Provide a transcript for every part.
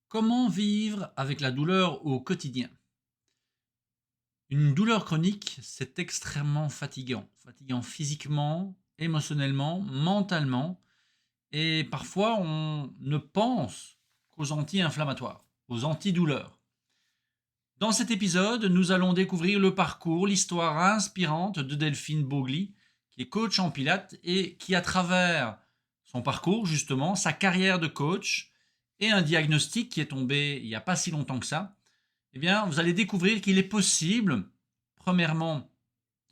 Comment vivre avec la douleur au quotidien? Une douleur chronique, c'est extrêmement fatigant. Fatigant physiquement, émotionnellement, mentalement et parfois on ne pense qu'aux anti-inflammatoires, aux antidouleurs. Dans cet épisode, nous allons découvrir le parcours, l'histoire inspirante de Delphine Bogli, qui est coach en pilates et qui, à travers son parcours, justement, sa carrière de coach et un diagnostic qui est tombé il n'y a pas si longtemps que ça, eh bien, vous allez découvrir qu'il est possible, premièrement,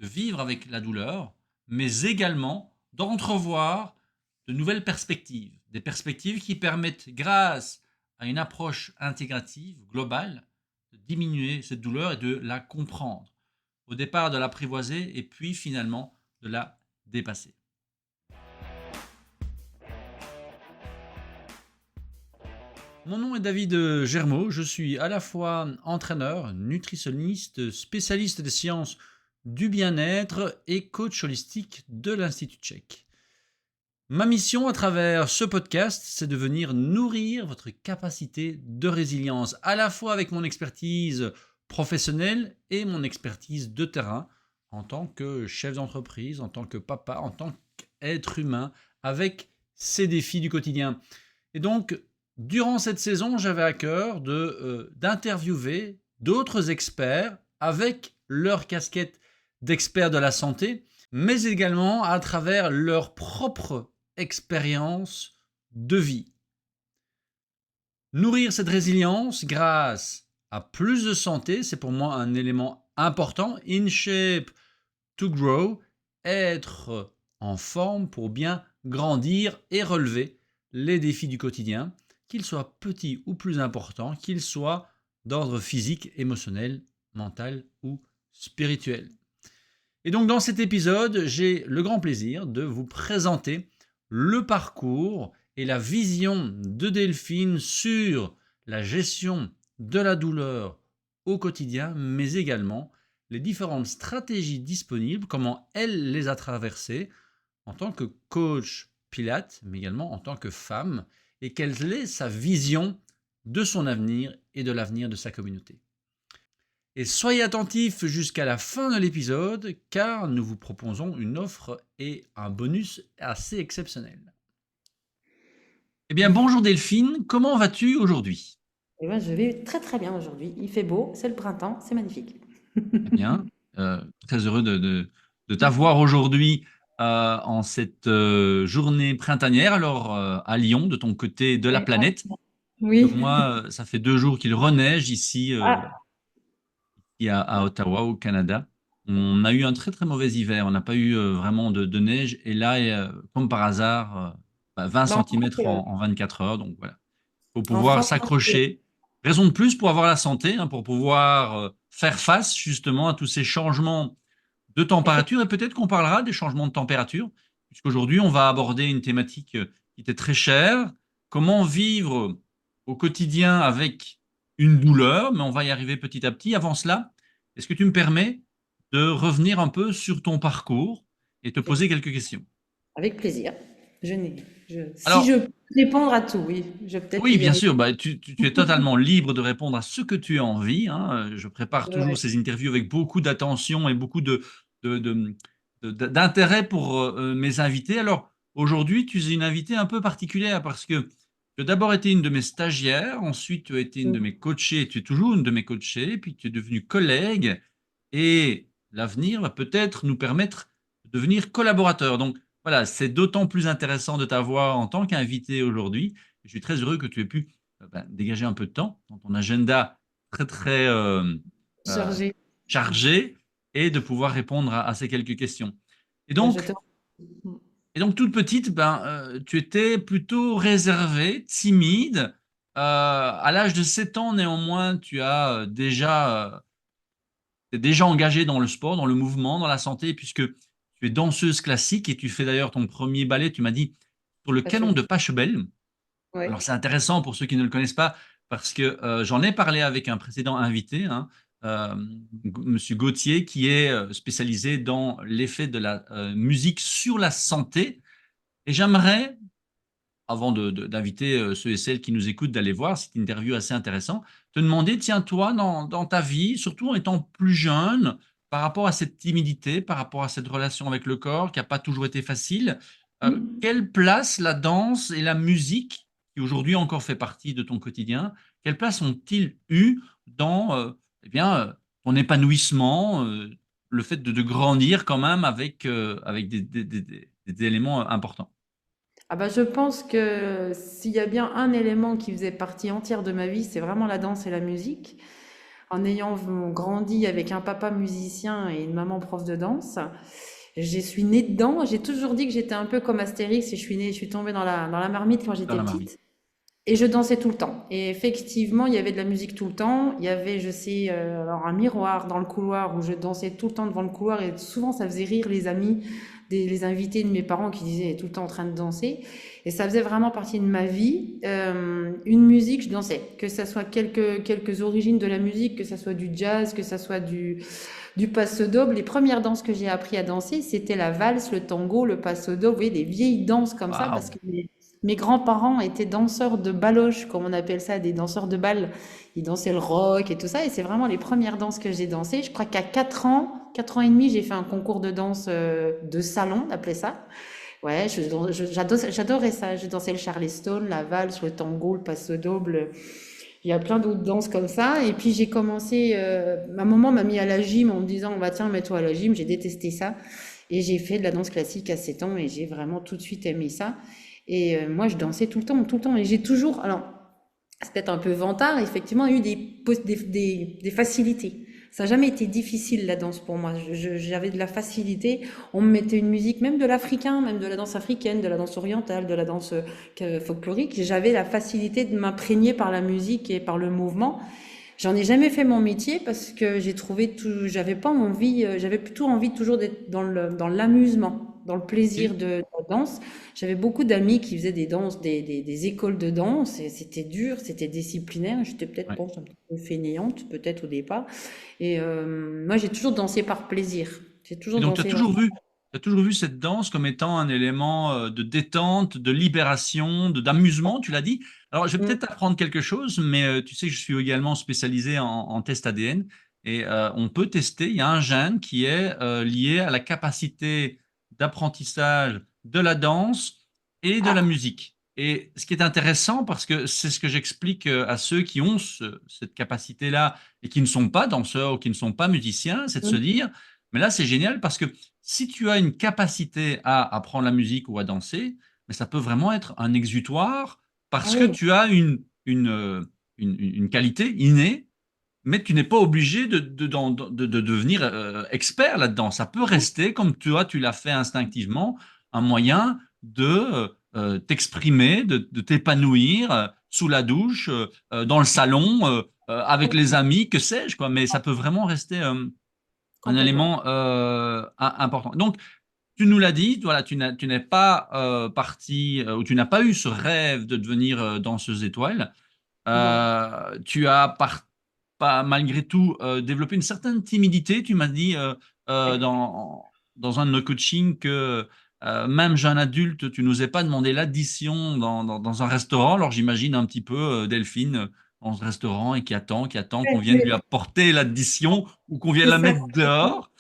de vivre avec la douleur, mais également d'entrevoir de nouvelles perspectives, des perspectives qui permettent, grâce à une approche intégrative, globale, de diminuer cette douleur et de la comprendre. Au départ, de l'apprivoiser et puis finalement de la dépasser. Mon nom est David Germeau, je suis à la fois entraîneur, nutritionniste, spécialiste des sciences du bien-être et coach holistique de l'Institut Tchèque. Ma mission à travers ce podcast, c'est de venir nourrir votre capacité de résilience, à la fois avec mon expertise professionnelle et mon expertise de terrain, en tant que chef d'entreprise, en tant que papa, en tant qu'être humain, avec ces défis du quotidien. Et donc, durant cette saison, j'avais à cœur d'interviewer d'autres experts avec leur casquette d'experts de la santé, mais également à travers leur propre expérience de vie. Nourrir cette résilience grâce à plus de santé, c'est pour moi un élément important. In shape to grow, être en forme pour bien grandir et relever les défis du quotidien, qu'ils soient petits ou plus importants, qu'ils soient d'ordre physique, émotionnel, mental ou spirituel. Et donc dans cet épisode, j'ai le grand plaisir de vous présenter le parcours et la vision de Delphine sur la gestion de la douleur au quotidien, mais également les différentes stratégies disponibles, comment elle les a traversées en tant que coach Pilates, mais également en tant que femme, et quelle est sa vision de son avenir et de l'avenir de sa communauté. Et soyez attentifs jusqu'à la fin de l'épisode, car nous vous proposons une offre et un bonus assez exceptionnel. Eh bien, bonjour Delphine, comment vas-tu aujourd'hui? Et ben, je vais très très bien aujourd'hui. Il fait beau, c'est le printemps, c'est magnifique. Eh bien, très heureux de t'avoir aujourd'hui en cette journée printanière, alors à Lyon, de ton côté de la Ouais, planète. Donc oui. moi, ça fait 2 jours qu'il reneige ici, Ah, ici à Ottawa, au Canada. On a eu un très très mauvais hiver, on n'a pas eu vraiment de neige, et là, comme par hasard, 20 bah, centimètres en 24 heures, donc voilà. Il faut en pouvoir France, s'accrocher. Raison de plus pour avoir la santé, hein, pour pouvoir faire face justement à tous ces changements de température. Et peut-être qu'on parlera des changements de température, puisqu'aujourd'hui, on va aborder une thématique qui était très chère. Comment vivre au quotidien avec une douleur, mais on va y arriver petit à petit. Avant cela, est-ce que tu me permets de revenir un peu sur ton parcours et te poser quelques questions? avec plaisir. Si je Alors, peux répondre à tout, oui, je vais peut-être y oui, bien gagner. sûr, bah, tu es totalement libre de répondre à ce que tu as envie, hein. Je prépare toujours Ouais. ces interviews avec beaucoup d'attention et beaucoup de de d'intérêt pour, mes invités. Alors, aujourd'hui, tu es une invitée un peu particulière parce que tu as d'abord été une de mes stagiaires, ensuite tu as été une de mes coachées, tu es toujours une de mes coachées, puis tu es devenue collègue, et l'avenir va peut-être nous permettre de devenir collaborateurs. Donc voilà, c'est d'autant plus intéressant de t'avoir en tant qu'invité aujourd'hui. Je suis très heureux que tu aies pu dégager un peu de temps dans ton agenda très, très euh, Chargé. chargé, et de pouvoir répondre à ces quelques questions. Et Bah, je te... donc, et donc toute petite, tu étais plutôt réservée, timide. À l'âge de 7 ans, néanmoins, tu as t'es déjà engagée dans le sport, dans le mouvement, dans la santé, puisque tu es danseuse classique et tu fais d'ailleurs ton premier ballet, tu m'as dit, sur le canon Pachebel. de Pachelbel. Alors, Ouais. c'est intéressant pour ceux qui ne le connaissent pas, parce que j'en ai parlé avec un précédent invité, hein, Monsieur Gauthier, qui est spécialisé dans l'effet de la musique sur la santé. Et j'aimerais avant d'inviter ceux et celles qui nous écoutent d'aller voir, c'est une interview assez intéressant, te demander, tiens, toi, dans ta vie, surtout en étant plus jeune, par rapport à cette timidité, par rapport à cette relation avec le corps qui n'a pas toujours été facile, Mmh. quelle place la danse et la musique, qui aujourd'hui encore fait partie de ton quotidien, quelle place ont-ils eu dans eh bien, ton épanouissement, le fait de grandir quand même avec des éléments importants? Ah bah, je pense que s'il y a bien un élément qui faisait partie entière de ma vie, c'est vraiment la danse et la musique. En ayant grandi avec un papa musicien et une maman prof de danse, je suis née dedans. J'ai toujours dit que j'étais un peu comme Astérix et je suis tombée dans la marmite quand Dans j'étais la marmite. petite. Et je dansais tout le temps. Et effectivement, il y avait de la musique tout le temps. Il y avait, je sais, alors un miroir dans le couloir où je dansais tout le temps devant le couloir et souvent ça faisait rire les amis, les invités de mes parents qui disaient elle est tout le temps en train de danser. Et ça faisait vraiment partie de ma vie. Une musique, je dansais. Que ça soit quelques origines de la musique, que ça soit du jazz, que ça soit du passo doble. Les premières danses que j'ai appris à danser, c'était la valse, le tango, le passo doble. Vous voyez, des vieilles danses comme ça parce Waouh! que mes grands-parents étaient danseurs de baloche, comme on appelle ça, des danseurs de bal. Ils dansaient le rock et tout ça, et c'est vraiment les premières danses que j'ai dansées. Je crois qu'à 4 ans et demi, j'ai fait un concours de danse de salon, on appelait ça. Ouais, j'adorais ça. Je dansais le charleston, la valse, le tango, le passo doble. Il y a plein d'autres danses comme ça. Et puis j'ai commencé, ma maman m'a mis à la gym en me disant, bah tiens, mets-toi à la gym. J'ai détesté ça. Et j'ai fait de la danse classique à 7 ans et j'ai vraiment tout de suite aimé ça. Et moi, je dansais tout le temps, tout le temps. Et j'ai toujours, alors, c'est peut-être un peu vantard, effectivement, eu des facilités. Ça n'a jamais été difficile la danse pour moi. J'avais de la facilité. On me mettait une musique, même de l'africain, même de la danse africaine, de la danse orientale, de la danse folklorique. J'avais la facilité de m'imprégner par la musique et par le mouvement. J'en ai jamais fait mon métier parce que j'ai trouvé tout, j'avais pas envie, j'avais plutôt envie toujours d'être dans l'amusement, dans le plaisir OK. de la danse. J'avais beaucoup d'amis qui faisaient des danses, des écoles de danse et c'était dur, c'était disciplinaire. J'étais peut-être, Ouais. bon, un petit peu fainéante, peut-être au départ. Et moi, j'ai toujours dansé par plaisir. J'ai Et toujours donc, tu as dansé toujours vraiment. vu, tu as toujours vu cette danse comme étant un élément de détente, de libération, d'amusement, tu l'as dit. Alors, je vais Mm. peut-être apprendre quelque chose, mais tu sais que je suis également spécialisé en test ADN et on peut tester. Il y a un gène qui est lié à la capacité d'apprentissage de la danse et de la Ah, musique. Et ce qui est intéressant, parce que c'est ce que j'explique à ceux qui ont cette capacité-là et qui ne sont pas danseurs ou qui ne sont pas musiciens, c'est de se mm. dire, mais là, c'est génial parce que si tu as une capacité à apprendre la musique ou à danser, mais ça peut vraiment être un exutoire Ah parce que oui, tu as une qualité innée, mais tu n'es pas obligé de devenir expert là-dedans. Ça peut rester, comme toi, tu l'as fait instinctivement, un moyen de t'exprimer, de t'épanouir sous la douche, dans le salon, avec les amis, que sais-je, quoi. Mais ça peut vraiment rester un complètement. élément important. Donc, tu nous l'as dit, voilà, tu n'es pas parti ou tu n'as pas eu ce rêve de devenir danseuse étoile. Non. Tu as pas malgré tout développé une certaine timidité. Tu m'as dit Ouais. dans un de nos coachings que même jeune adulte, tu n'osais pas demander l'addition dans un restaurant. Alors j'imagine un petit peu Delphine dans ce restaurant et qui attend qu'on vienne lui apporter l'addition ou qu'on vienne C'est la ça. mettre dehors.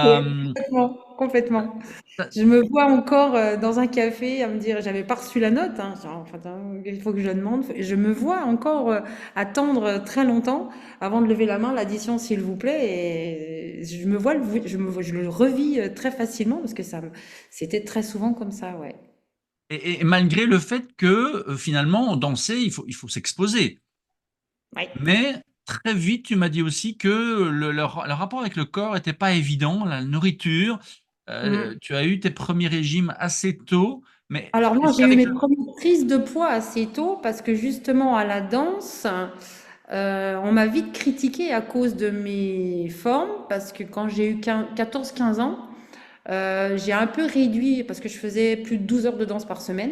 Oui, Euh, complètement, complètement. t'as- Je me vois encore dans un café à me dire, j'avais pas reçu la note, hein, genre, enfin, il faut que je la demande. Je me vois encore attendre très longtemps avant de lever la main, l'addition s'il vous plaît. Et je me vois, je le revis très facilement parce que c'était très souvent comme ça, ouais. et malgré le fait que finalement, danser, il faut s'exposer. Ouais. Mais très vite, tu m'as dit aussi que le rapport avec le corps était pas évident, la nourriture. Mm. Tu as eu tes premiers régimes assez tôt, mais Alors moi, est-ce j'ai eu qu'avec mes le premières prises de poids assez tôt parce que justement à la danse, on m'a vite critiqué à cause de mes formes parce que quand j'ai eu 14-15 ans, j'ai un peu réduit parce que je faisais plus de 12 heures de danse par semaine.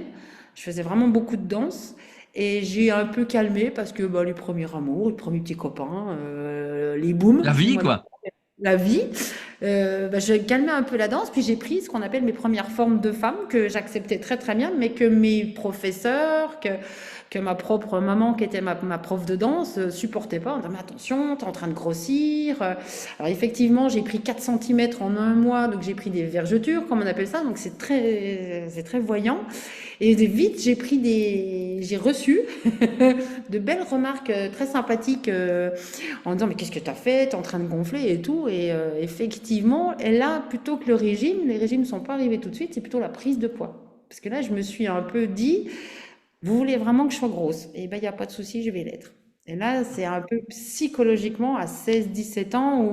Je faisais vraiment beaucoup de danse et j'ai un peu calmé parce que bah, les premiers amours, les premiers petits copains, les booms, la vie, excuse-moi, quoi? la vie. Bah, je calmais un peu la danse, puis j'ai pris ce qu'on appelle mes premières formes de femmes que j'acceptais très très bien, mais que mes professeurs, que ma propre maman qui était ma prof de danse supportait pas. On disait, mais attention, t'es en train de grossir. Alors effectivement, j'ai pris 4 centimètres en un mois, donc j'ai pris des vergetures, comme on appelle ça, donc c'est très voyant. Et vite, j'ai reçu de belles remarques très sympathiques en disant mais qu'est-ce que tu as fait? Tu es en train de gonfler et tout. Et effectivement, et là, plutôt que le régime, les régimes ne sont pas arrivés tout de suite, c'est plutôt la prise de poids. Parce que là, je me suis un peu dit, vous voulez vraiment que je sois grosse? Eh bien, il n'y a pas de souci, je vais l'être. Et là, c'est un peu psychologiquement à 16, 17 ans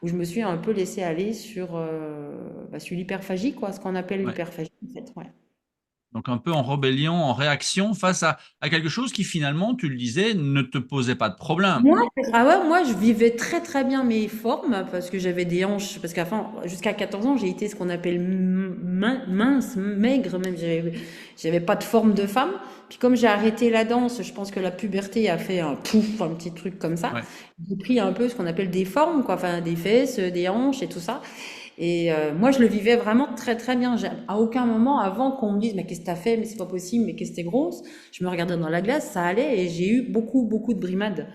où je me suis un peu laissée aller sur l'hyperphagie, quoi, ce qu'on appelle Ouais. l'hyperphagie, en fait. Ouais. Donc un peu en rébellion, en réaction face à quelque chose qui finalement, tu le disais, ne te posait pas de problème. Moi, je vivais très très bien mes formes parce que j'avais des hanches. Parce qu'avant, jusqu'à 14 ans, j'ai été ce qu'on appelle mince, maigre, même. J'avais pas de forme de femme. Puis comme j'ai arrêté la danse, je pense que la puberté a fait un pouf, un petit truc comme ça. Ouais. J'ai pris un peu ce qu'on appelle des formes, quoi. Enfin, des fesses, des hanches et tout ça. Et moi, je le vivais vraiment très très bien. À aucun moment, avant qu'on me dise, mais qu'est-ce que t'as fait? Mais c'est pas possible, mais qu'est-ce que t'es grosse? Je me regardais dans la glace, ça allait et j'ai eu beaucoup beaucoup de brimades.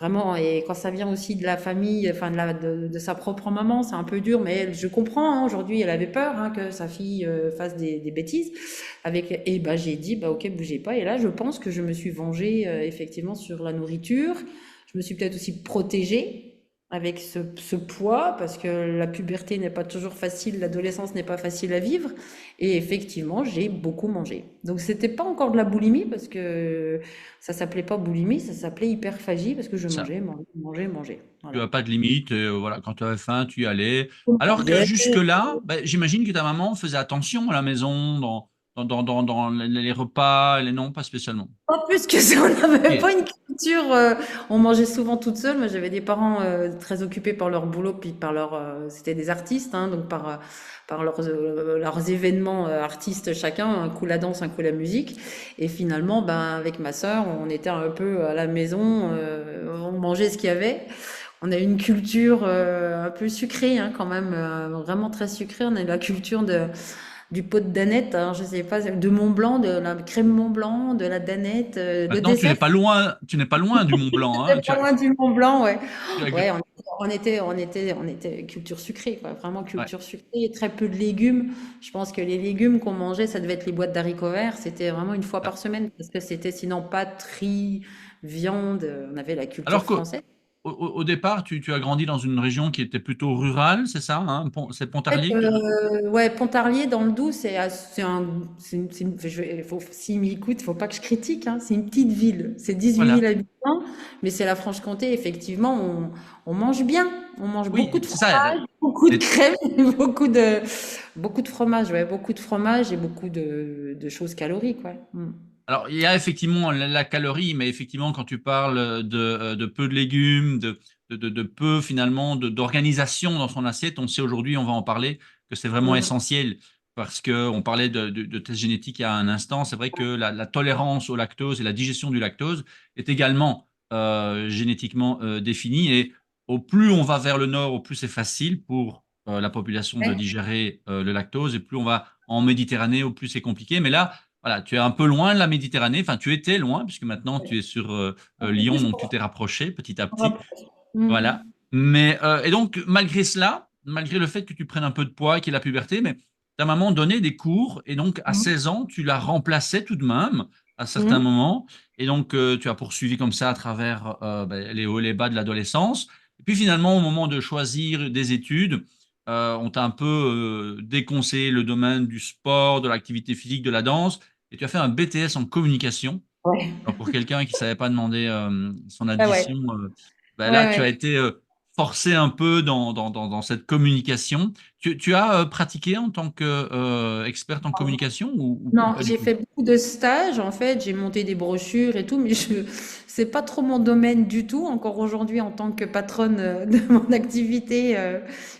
Vraiment, et quand ça vient aussi de la famille, enfin de sa propre maman, c'est un peu dur, mais je comprends, hein, aujourd'hui, elle avait peur hein, que sa fille fasse des bêtises. Et bah, j'ai dit, bah, ok, bougez pas. Et là, je pense que je me suis vengée effectivement sur la nourriture. Je me suis peut-être aussi protégée avec ce poids, parce que la puberté n'est pas toujours facile, l'adolescence n'est pas facile à vivre. Et effectivement, j'ai beaucoup mangé. Donc, c'était pas encore de la boulimie, parce que ça s'appelait pas boulimie, ça s'appelait hyperphagie parce que je Ça. mangeais, mangeais, mangeais, mangeais. Tu Voilà. as pas de limite, voilà, quand tu avais faim, tu y allais. Je Alors que mangeais. jusque-là, ben, j'imagine que ta maman faisait attention à la maison, dans les repas, les non, pas spécialement. Pas plus que ça, on n'avait Ok. pas une culture. On mangeait souvent toute seule. Moi, j'avais des parents très occupés par leur boulot, puis c'était des artistes, hein, donc par leurs événements artistes chacun, un coup la danse, un coup la musique. Et finalement, ben, avec ma sœur, on était un peu à la maison, on mangeait ce qu'il y avait. On a une culture un peu sucrée, hein, quand même, vraiment très sucrée. On a la culture du pot de danette, hein, je sais pas, de Mont Blanc, de la crème Mont Blanc, de la danette, le Maintenant, dessert. tu n'es pas loin du Mont Blanc, hein. C'était pas loin du Mont Blanc, ouais. Tu as- Ouais, on était culture sucrée, quoi. Vraiment ouais. culture sucrée, très peu de légumes. Je pense que les légumes qu'on mangeait, ça devait être les boîtes d'haricots verts. C'était vraiment une fois par semaine parce que c'était sinon pâtes, riz, viande. On avait la culture Alors qu'au française. au départ, tu as grandi dans une région qui était plutôt rurale, c'est ça, hein? C'est En fait, Pontarlier ouais, Pontarlier dans le Doubs, s'il m'écoute, faut pas que je critique, hein, c'est une petite ville, c'est 18 000 Voilà. habitants, mais c'est la Franche-Comté, effectivement, on mange bien, on mange beaucoup Oui, de c'est ça. fromage, beaucoup de Et- crème, beaucoup de fromage, ouais, beaucoup de fromage et beaucoup de choses caloriques, ouais. Mm. Alors, il y a effectivement la calorie, mais effectivement, quand tu parles de peu de légumes, de peu finalement d'organisation dans son assiette, on sait aujourd'hui, on va en parler, que c'est vraiment Mhm. essentiel parce que on parlait de tests génétiques il y a un instant. C'est vrai que la tolérance au lactose et la digestion du lactose est également génétiquement définie. Et au plus on va vers le nord, au plus c'est facile pour la population de Ouais, digérer le lactose, et plus on va en Méditerranée, au plus c'est compliqué. Mais là, voilà, tu es un peu loin de la Méditerranée. Enfin, tu étais loin, puisque maintenant tu es sur un peu Lyon, plus donc tu pour t'es rapproché petit à petit. rapprocher. Mhm. Voilà. Mais, et donc, malgré cela, malgré le fait que tu prennes un peu de poids, qu'il y ait la puberté, mais ta maman donnait des cours, et donc à Mhm. 16 ans, tu la remplaçais tout de même à certains Mhm. moments. Et donc, tu as poursuivi comme ça à travers ben, les hauts et les bas de l'adolescence. Et puis finalement, au moment de choisir des études, on t'a un peu déconseillé le domaine du sport, de l'activité physique, de la danse, et tu as fait un BTS en communication. Ouais. Alors pour quelqu'un qui ne savait pas demander son Ah ouais. addition, ben Ouais, là, tu as ouais. été forcé un peu dans cette communication. Tu as pratiqué en tant qu'experte en communication ou Non, pas du j'ai tout? fait beaucoup de stages, en fait, j'ai monté des brochures et tout, mais c'est pas trop mon domaine du tout. Encore aujourd'hui, en tant que patronne de mon activité,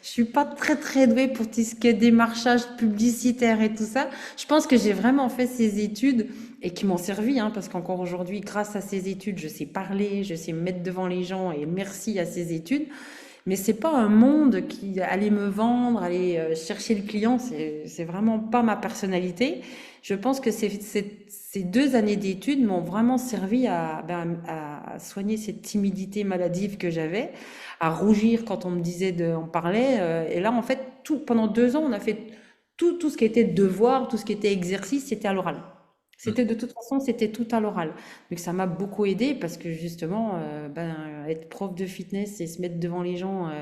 je suis pas très très douée pour tout ce qui est démarchage publicitaire et tout ça. Je pense que j'ai vraiment fait ces études et qui m'ont servi, hein, parce qu'encore aujourd'hui, grâce à ces études, je sais parler, je sais me mettre devant les gens et merci à ces études. Mais c'est pas un monde qui allait me vendre, aller chercher le client, c'est vraiment pas ma personnalité. Je pense que ces 2 années d'études m'ont vraiment servi à soigner cette timidité maladive que j'avais, à rougir quand on me disait on parlait. Et là, en fait, pendant 2 ans, on a fait tout ce qui était devoir, tout ce qui était exercice, c'était à l'oral. Mm. C'était de toute façon, c'était tout à l'oral. Donc ça m'a beaucoup aidé parce que justement, être prof de fitness et se mettre devant les gens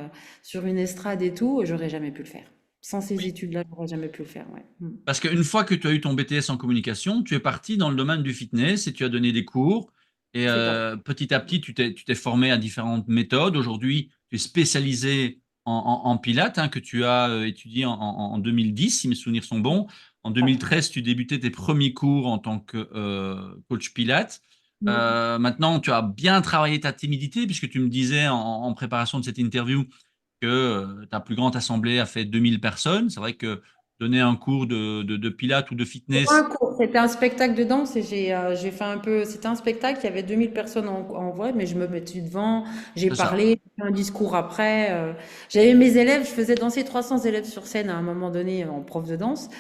sur une estrade et tout, j'aurais jamais pu le faire. Sans ces Oui. études-là, j'aurais jamais pu le faire. Ouais. Mm. Parce qu'une fois que tu as eu ton BTS en communication, tu es parti dans le domaine du fitness et tu as donné des cours. Et C'est ça. petit à petit, tu t'es formé à différentes méthodes. Aujourd'hui, tu es spécialisé en pilates, hein, que tu as étudié en 2010, si mes souvenirs sont bons. En Parfait. 2013, tu débutais tes premiers cours en tant que coach pilates. Mm. Maintenant, tu as bien travaillé ta timidité, puisque tu me disais en préparation de cette interview que ta plus grande assemblée a fait 2000 personnes. C'est vrai que donner un cours de pilates ou de C'est pas un fitness, cours, c'était un spectacle de danse et j'ai fait un peu. C'était un spectacle, il y avait 2000 personnes en vrai, mais je me mettais devant, j'ai c'est ça. parlé, j'ai fait un discours après. J'avais mes élèves, je faisais danser 300 élèves sur scène à un moment donné en prof de danse.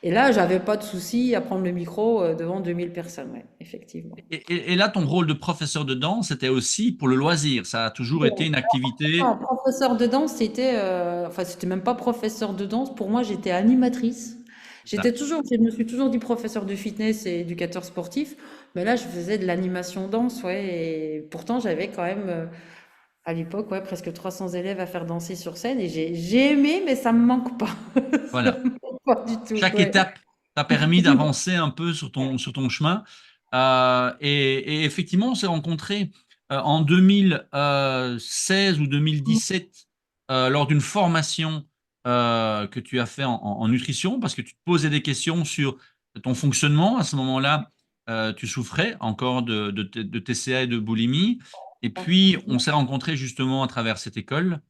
Et là, j'avais pas de souci à prendre le micro devant 2000 personnes, ouais, effectivement. Et là, ton rôle de professeur de danse, c'était aussi pour le loisir. Ça a toujours été une Non, activité. professeur de danse, enfin, c'était même pas professeur de danse. Pour moi, j'étais animatrice. C'est ça. Je me suis toujours dit professeur de fitness et éducateur sportif. Mais là, je faisais de l'animation danse, ouais. Et pourtant, j'avais quand même, à l'époque, ouais, presque 300 élèves à faire danser sur scène. Et j'ai aimé, mais ça me manque pas. Ça Voilà. me manque pas du tout, Chaque ouais. étape t'a permis d'avancer un peu sur ton chemin. Et effectivement, on s'est rencontrés en 2016 ou 2017 lors d'une formation que tu as fait en nutrition parce que tu te posais des questions sur ton fonctionnement. À ce moment-là, tu souffrais encore de TCA et de boulimie. Et puis, on s'est rencontrés justement à travers cette école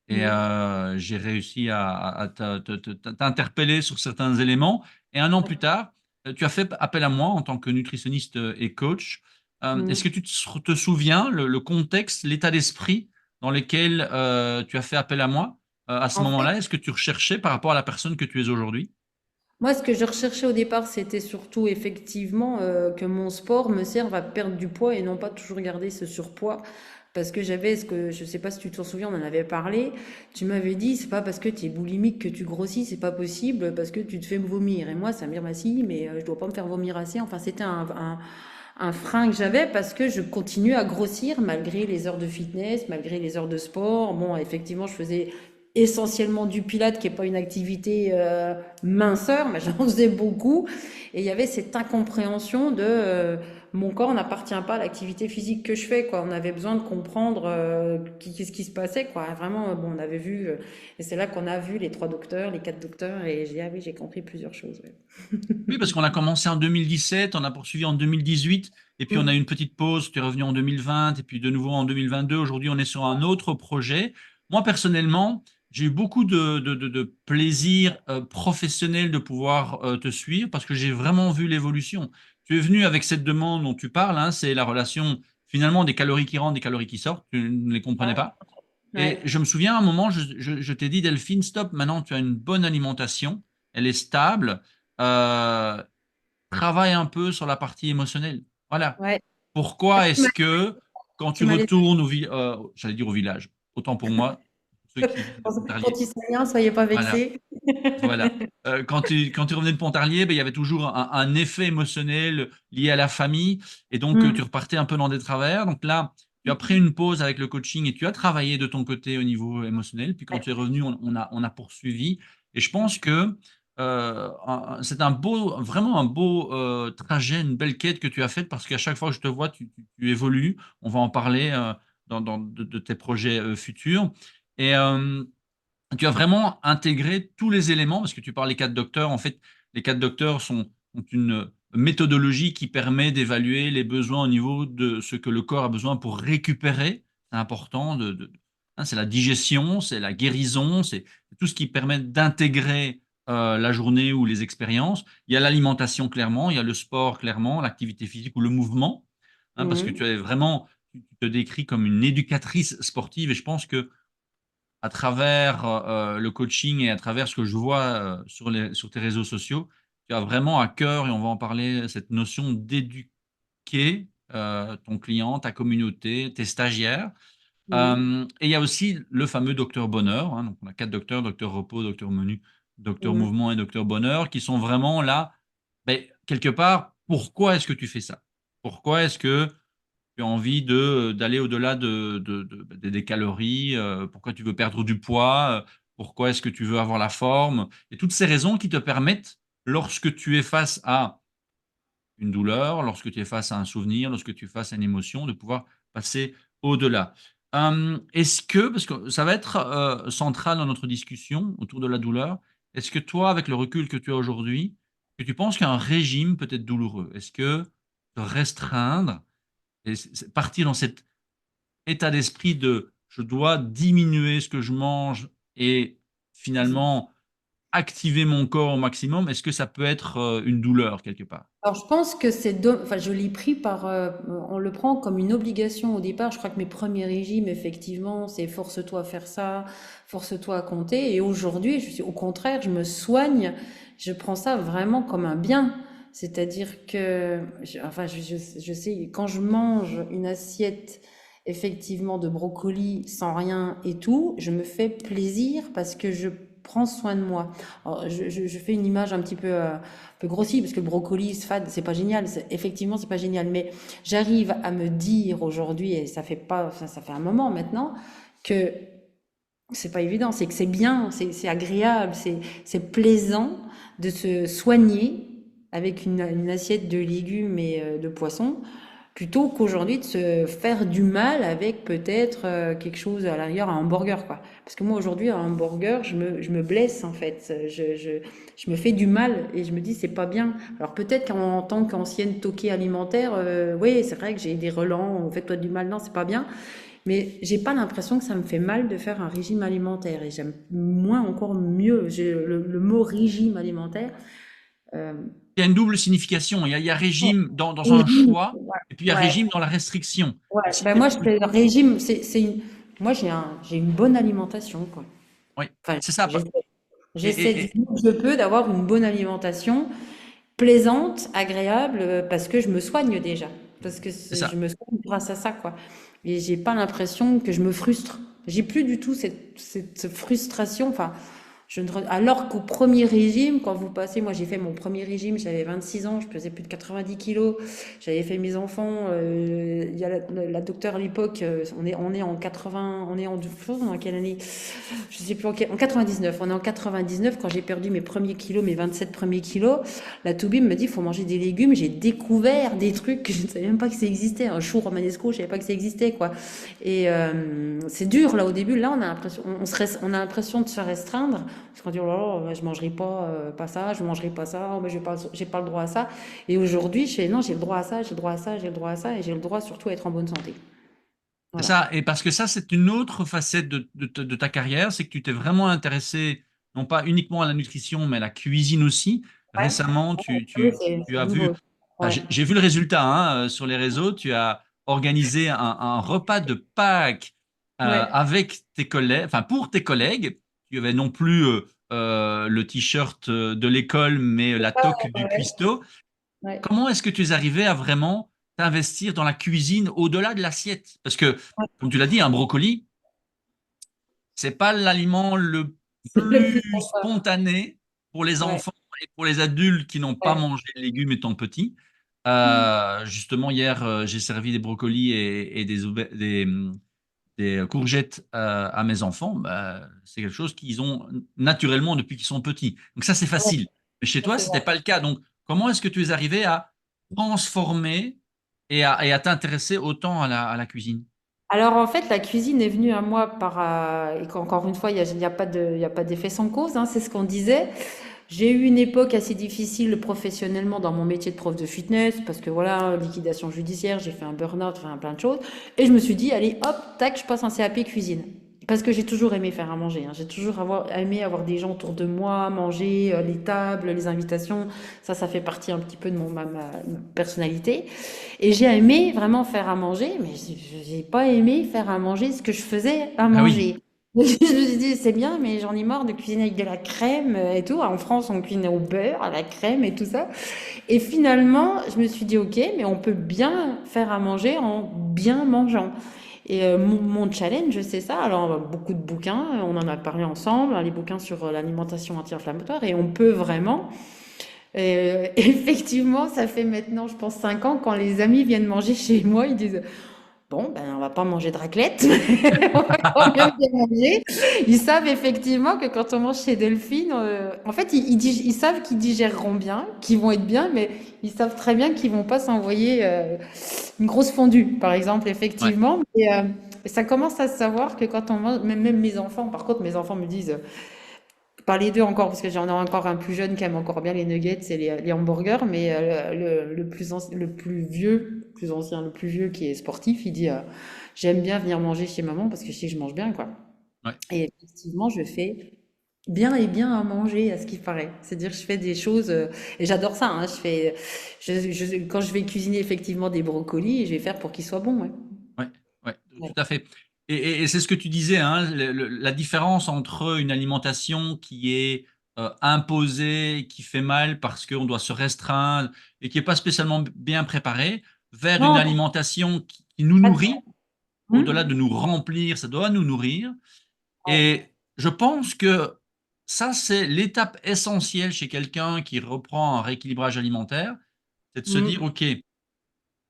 et Mm. j'ai réussi à t'interpeller sur certains éléments. Et un an plus tard, tu as fait appel à moi en tant que nutritionniste et coach. Est-ce que Mm. tu te souviens le contexte, l'état d'esprit dans lequel tu as fait appel à moi à ce En fait, moment-là? Est-ce que tu recherchais par rapport à la personne que tu es aujourd'hui? moi, ce que je recherchais au départ, c'était surtout effectivement que mon sport me serve à perdre du poids et non pas toujours garder ce surpoids. Parce que je sais pas si tu t'en souviens, on en avait parlé. Tu m'avais dit, c'est pas parce que tu es boulimique que tu grossis, c'est pas possible, parce que tu te fais vomir. Et moi, ça me dit, bah si, mais je dois pas me faire vomir assez. Enfin, c'était un frein que j'avais parce que je continue à grossir malgré les heures de fitness, malgré les heures de sport. Bon, effectivement, je faisais essentiellement du pilate, qui n'est pas une activité minceur, mais j'en faisais beaucoup. Et il y avait cette incompréhension de mon corps n'appartient pas à l'activité physique que je fais, quoi. On avait besoin de comprendre qu'est-ce qui se passait, quoi. Vraiment, bon, on avait vu, et c'est là qu'on a vu les 3 docteurs, les 4 docteurs, et j'ai dit, ah oui, j'ai compris plusieurs choses. Ouais. Oui, parce qu'on a commencé en 2017, on a poursuivi en 2018, et puis on a eu une petite pause, tu es revenu en 2020, et puis de nouveau en 2022. Aujourd'hui, on est sur un autre projet. Moi, personnellement, j'ai eu beaucoup de plaisir professionnel de pouvoir te suivre parce que j'ai vraiment vu l'évolution. Tu es venu avec cette demande dont tu parles, hein, c'est la relation finalement des calories qui rentrent, des calories qui sortent. Tu ne les comprenais pas. Et Ouais. je me souviens à un moment, je t'ai dit, Delphine, stop, maintenant tu as une bonne alimentation, elle est stable. Euh, Travaille un peu sur la partie émotionnelle. Voilà. Ouais. Pourquoi est-ce que quand Tu tu m'as laissé. retournes j'allais dire au village, autant pour moi, ceux qui vivent de Quand Pontarlier, il s'en vient, soyez pas voilà, vexés. voilà. Quand tu revenais de Pontarlier, ben, il y avait toujours un effet émotionnel lié à la famille, et donc tu Mm. repartais un peu dans des travers. Donc là, tu as pris une pause avec le coaching et tu as travaillé de ton côté au niveau émotionnel. Puis quand tu es revenu, on a poursuivi. Et je pense que c'est vraiment un beau trajet, une belle quête que tu as faite parce qu'à chaque fois que je te vois, tu évolues. On va en parler de tes projets futurs. Et tu as vraiment intégré tous les éléments, parce que tu parles des 4 docteurs. En fait, les 4 docteurs ont une méthodologie qui permet d'évaluer les besoins au niveau de ce que le corps a besoin pour récupérer. C'est important. Hein, c'est la digestion, c'est la guérison, c'est tout ce qui permet d'intégrer la journée ou les expériences. Il y a l'alimentation, clairement. Il y a le sport, clairement. L'activité physique ou le mouvement. Hein, parce que tu Mhm. es vraiment, tu te décris comme une éducatrice sportive. Et je pense que à travers le coaching et à travers ce que je vois sur tes réseaux sociaux, tu as vraiment à cœur, et on va en parler, cette notion d'éduquer ton client, ta communauté, tes stagiaires. Oui, Et il y a aussi le fameux docteur bonheur, hein, donc on a 4 docteurs, docteur repos, docteur menu, docteur mmh, mouvement et docteur bonheur, qui sont vraiment là, beh, quelque part, pourquoi est-ce que tu fais ça? Pourquoi est-ce que tu as envie d'aller au-delà des calories? Pourquoi tu veux perdre du poids? Pourquoi est-ce que tu veux avoir la forme? Et toutes ces raisons qui te permettent, lorsque tu es face à une douleur, lorsque tu es face à un souvenir, lorsque tu es face à une émotion, de pouvoir passer au-delà. Est-ce que, parce que ça va être, central dans notre discussion autour de la douleur, est-ce que toi, avec le recul que tu as aujourd'hui, que tu penses qu'un régime peut être douloureux? Est-ce que te restreindre et partir dans cet état d'esprit de: «Je dois diminuer ce que je mange et finalement activer mon corps au maximum», est-ce que ça peut être, une douleur quelque part? alors je pense que enfin je l'ai pris on le prend comme une obligation au départ. Je crois que mes premiers régimes, effectivement, c'est force-toi à faire ça, force-toi à compter. Et aujourd'hui, au contraire, je me soigne. Je prends ça vraiment comme un bien. C'est-à-dire que, enfin, je sais, quand je mange une assiette, effectivement, de brocoli sans rien et tout, je me fais plaisir parce que je prends soin de moi. Alors, je fais une image un peu grossie parce que le brocoli, c'est pas génial. Effectivement, c'est pas génial. Mais j'arrive à me dire aujourd'hui, et ça fait pas, enfin, ça fait un moment maintenant, que c'est pas évident. C'est que c'est bien, c'est agréable, c'est plaisant de se soigner avec une assiette de légumes et de poissons plutôt qu'aujourd'hui de se faire du mal avec peut-être quelque chose à l'arrière, un hamburger, quoi. Parce que moi, aujourd'hui, un hamburger, je me blesse, en fait. Je me fais du mal et je me dis, c'est pas bien. Alors peut-être qu'en tant qu'ancienne toquée alimentaire, oui, c'est vrai que j'ai des relents, fais-toi du mal, non, c'est pas bien. Mais j'ai pas l'impression que ça me fait mal de faire un régime alimentaire. Et j'aime moins, encore mieux, le mot régime alimentaire. Euh, Il y a une double signification. Il y a régime dans un régime, choix, et puis il y a ouais. régime dans la restriction. Ouais, Et si ben tu es moi, plus, le régime, moi, j'ai une bonne alimentation, quoi. oui, Enfin, c'est ça. j'essaie, Et, j'essaie et- du et- mieux que je peux d'avoir une bonne alimentation, plaisante, agréable, parce que je me soigne déjà. Parce que c'est je ça. me soigne grâce à ça, quoi. Et j'ai pas l'impression que je me frustre. J'ai plus du tout cette frustration. Enfin, alors qu'au premier régime, quand vous passez, moi j'ai fait mon premier régime, j'avais 26 ans, je pesais plus de 90 kilos, j'avais fait mes enfants, il y a la docteure à l'époque, on est en 80, on est en quelle année? Je sais plus en 99, on est en 99 quand j'ai perdu mes premiers kilos, mes 27 premiers kilos, la Toubib me dit, il faut manger des légumes, j'ai découvert des trucs que je ne savais même pas que ça existait, un chou romanesco, je savais pas que ça existait, quoi. Et c'est dur là au début, là on a l'impression, on a l'impression de se restreindre, parce qu'on dit, oh là là, je mangerai pas, pas ça, je mangerai pas ça, oh, mais j'ai pas le droit à ça. Et aujourd'hui, je fais, non, j'ai le droit à ça, j'ai le droit à ça, j'ai le droit à ça, et j'ai le droit surtout à être en bonne santé. C'est Voilà. ça. Et parce que ça, c'est une autre facette de ta carrière, c'est que tu t'es vraiment intéressé, non pas uniquement à la nutrition, mais à la cuisine aussi. Ouais, Récemment, oui, tu c'est as vu, nouveau. Ouais. j'ai vu le résultat hein, sur les réseaux, tu as organisé un repas de Pâques Ouais. avec tes collègues, enfin pour tes collègues. Tu avais non plus le t-shirt de l'école, mais la toque du Ouais. cuistot. Ouais. Comment est-ce que tu es arrivé à vraiment t'investir dans la cuisine au-delà de l'assiette? Parce que, comme tu l'as dit, un brocoli, c'est pas l'aliment le Le plus plus sympa. spontané pour les Ouais. enfants et pour les adultes qui n'ont pas Ouais. mangé de légumes étant petits. Justement, hier, j'ai servi des brocolis et des courgettes à mes enfants. Bah, c'est quelque chose qu'ils ont naturellement depuis qu'ils sont petits. Donc ça, c'est Ouais, facile. Mais chez ça, toi, c'est ce vrai. n'était pas le cas. Donc, comment est-ce que tu es arrivé à transformer et à t'intéresser autant à la cuisine? Alors en fait, la cuisine est venue à moi et encore une fois, il y a pas il y a pas d'effet sans cause, hein, c'est ce qu'on disait. J'ai eu une époque assez difficile professionnellement dans mon métier de prof de fitness parce que voilà, liquidation judiciaire, j'ai fait un burn-out, enfin plein de choses. Et je me suis dit, allez, hop, tac, je passe un CAP cuisine. Parce que j'ai toujours aimé faire à manger, hein. J'ai toujours aimé avoir des gens autour de moi, manger, les tables, les invitations. Ça fait partie un petit peu de ma personnalité. Et j'ai aimé vraiment faire à manger, mais j'ai pas aimé faire à manger ce que je faisais à Ah oui, manger. Je me suis dit, c'est bien, mais j'en ai marre de cuisiner avec de la crème et tout. En France, on cuisine au beurre, à la crème et tout ça. Et finalement, je me suis dit, ok, mais on peut bien faire à manger en bien mangeant. Et mon challenge, c'est ça. Alors, beaucoup de bouquins, on en a parlé ensemble, hein, les bouquins sur l'alimentation anti-inflammatoire, et on peut vraiment. Effectivement, ça fait maintenant, je pense, 5 ans, quand les amis viennent manger chez moi, ils disent, bon, ben, on va pas manger de raclette, on va quand même bien manger. Ils savent effectivement que quand on mange chez Delphine, en fait, ils savent qu'ils digéreront bien, qu'ils vont être bien, mais ils savent très bien qu'ils vont pas s'envoyer une grosse fondue, par exemple, Ouais. effectivement. Et ça commence à se savoir que quand on mange, même mes enfants, par contre, mes enfants me disent, pas les deux encore, parce que j'en ai encore un plus jeune qui aime encore bien les nuggets et les hamburgers, mais le plus vieux, plus ancien, le plus vieux qui est sportif, il dit j'aime bien venir manger chez maman parce que je sais que je mange bien, quoi. Ouais. Et effectivement, je fais bien et bien à manger, à ce qui paraît. C'est-à-dire, je fais des choses, et j'adore ça, hein, quand je vais cuisiner effectivement des brocolis, je vais faire pour qu'ils soient bons, ouais. Ouais, ouais, tout Ouais. à fait. Et c'est ce que tu disais, hein, la différence entre une alimentation qui est imposée, qui fait mal parce qu'on doit se restreindre et qui n'est pas spécialement bien préparée, vers une Non, alimentation qui nous pas de- nourrit, au-delà Hmm. de nous remplir, ça doit nous nourrir. Et je pense que ça, c'est l'étape essentielle chez quelqu'un qui reprend un rééquilibrage alimentaire, c'est de se dire, Hmm. OK,